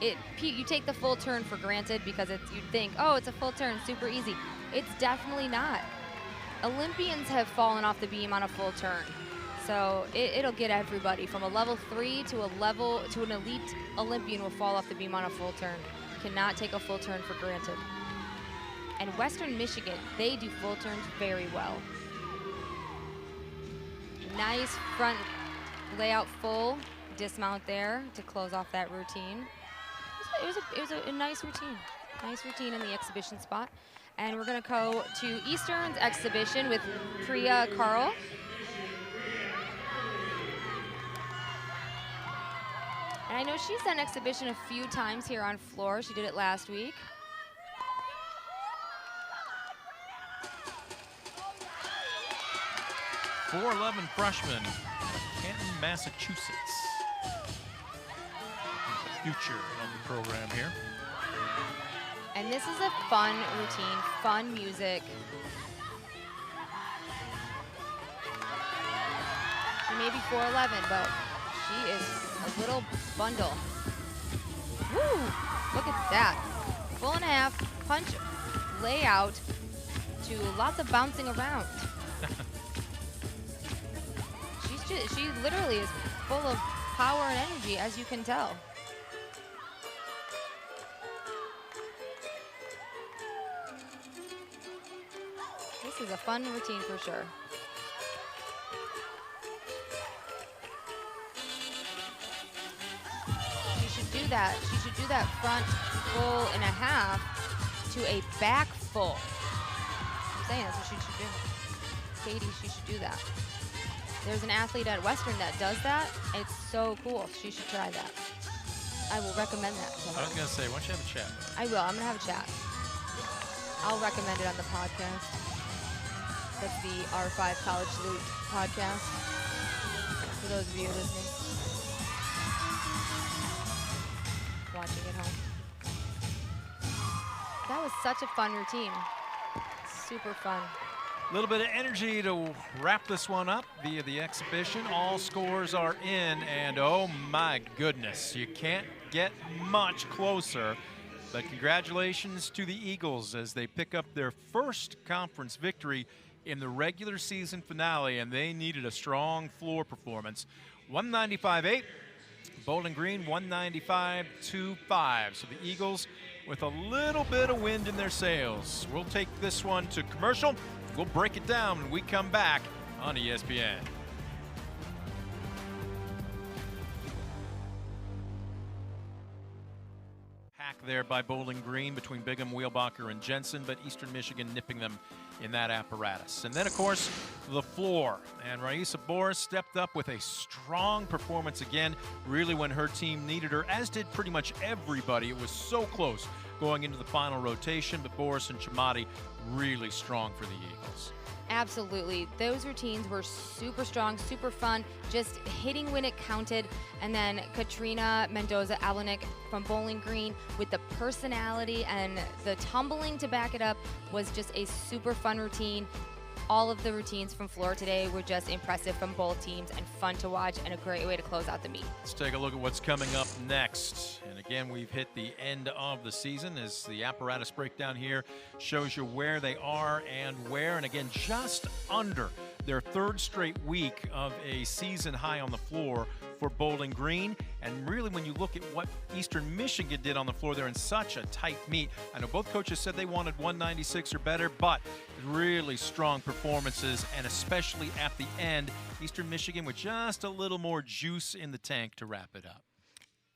you take the full turn for granted because you'd think, oh, it's a full turn, super easy. It's definitely not. Olympians have fallen off the beam on a full turn. So it'll get everybody from a level 3 to an elite Olympian will fall off the beam on a full turn. Cannot take a full turn for granted. And Western Michigan, they do full turns very well. Nice front layout full dismount there to close off that routine. It was a nice routine. Nice routine in the exhibition spot. And we're gonna go to Eastern's exhibition with Priya Carl. And I know she's done exhibition a few times here on floor. She did it last week. .411 freshman, Canton, Massachusetts. Future of the program here. And this is a fun routine, fun music. She may be 4'11", but she is a little bundle. Woo! Look at that. Full and a half, punch, layout, to lots of bouncing around. She literally is full of power and energy, as you can tell. This is a fun routine for sure. She should do that. She should do that front full and a half to a back full. I'm saying that's what she should do. Katie, she should do that. There's an athlete at Western that does that. It's so cool. She should try that. I will recommend that to her. I was going to say, why don't you have a chat? I will. I'm going to have a chat. I'll recommend it on the podcast. That's the R5 College Salute podcast. For those of you listening. Watching at home. That was such a fun routine. Super fun. A little bit of energy to wrap this one up via the exhibition. All scores are in, and oh my goodness, you can't get much closer. But congratulations to the Eagles as they pick up their first conference victory in the regular season finale, and they needed a strong floor performance. 195-8, Bowling Green 195-5. So the Eagles with a little bit of wind in their sails. We'll take this one to commercial. We'll break it down when we come back on ESPN. Hack there by Bowling Green between Bigham, Wheelbacher, and Jensen, but Eastern Michigan nipping them in that apparatus. And then, of course, the floor. And Raisa Boris stepped up with a strong performance again, really when her team needed her, as did pretty much everybody. It was so close going into the final rotation, but Boris and Chamati really strong for the Eagles. Absolutely. Those routines were super strong, super fun, just hitting when it counted. And then Katrina Mendoza-Ablanik from Bowling Green with the personality and the tumbling to back it up was just a super fun routine. All of the routines from floor today were just impressive from both teams and fun to watch and a great way to close out the meet. Let's take a look at what's coming up next. And again, we've hit the end of the season as the apparatus breakdown here shows you where they are and where. And again, just under their third straight week of a season high on the floor for Bowling Green. And really, when you look at what Eastern Michigan did on the floor there in such a tight meet, I know both coaches said they wanted 196 or better, but really strong performances, and especially at the end, Eastern Michigan with just a little more juice in the tank to wrap it up.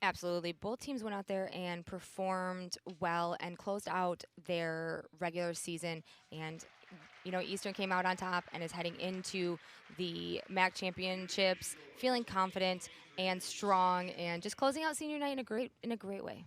Absolutely. Both teams went out there and performed well and closed out their regular season. And, you know, Eastern came out on top and is heading into the MAC championships feeling confident and strong and just closing out senior night in a great way.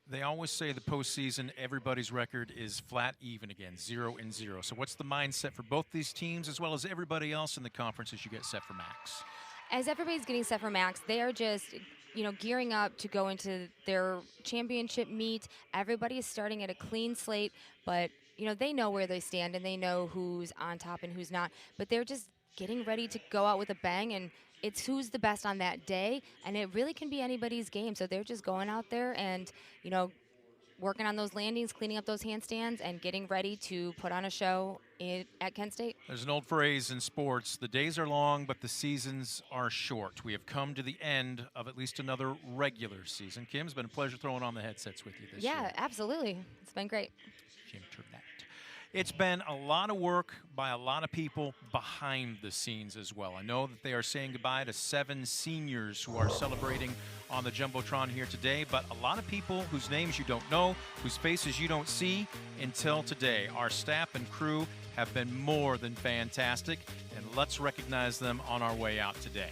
They always say the postseason, everybody's record is flat even again, 0-0. So what's the mindset for both these teams as well as everybody else in the conference as you get set for MACs? As everybody's getting set for MACs, they are just, you know, gearing up to go into their championship meet. Everybody is starting at a clean slate, but, you know, they know where they stand and they know who's on top and who's not. But they're just getting ready to go out with a bang, and it's who's the best on that day, and it really can be anybody's game. So they're just going out there and, you know, working on those landings, cleaning up those handstands, and getting ready to put on a show at Kent State. There's an old phrase in sports, the days are long, but the seasons are short. We have come to the end of at least another regular season. Kim, it's been a pleasure throwing on the headsets with you this year. Yeah, absolutely. It's been great. Jim Turnett. It's been a lot of work by a lot of people behind the scenes as well. I know that they are saying goodbye to 7 seniors who are celebrating on the Jumbotron here today, but a lot of people whose names you don't know, whose faces you don't see until today. Our staff and crew have been more than fantastic, and let's recognize them on our way out today.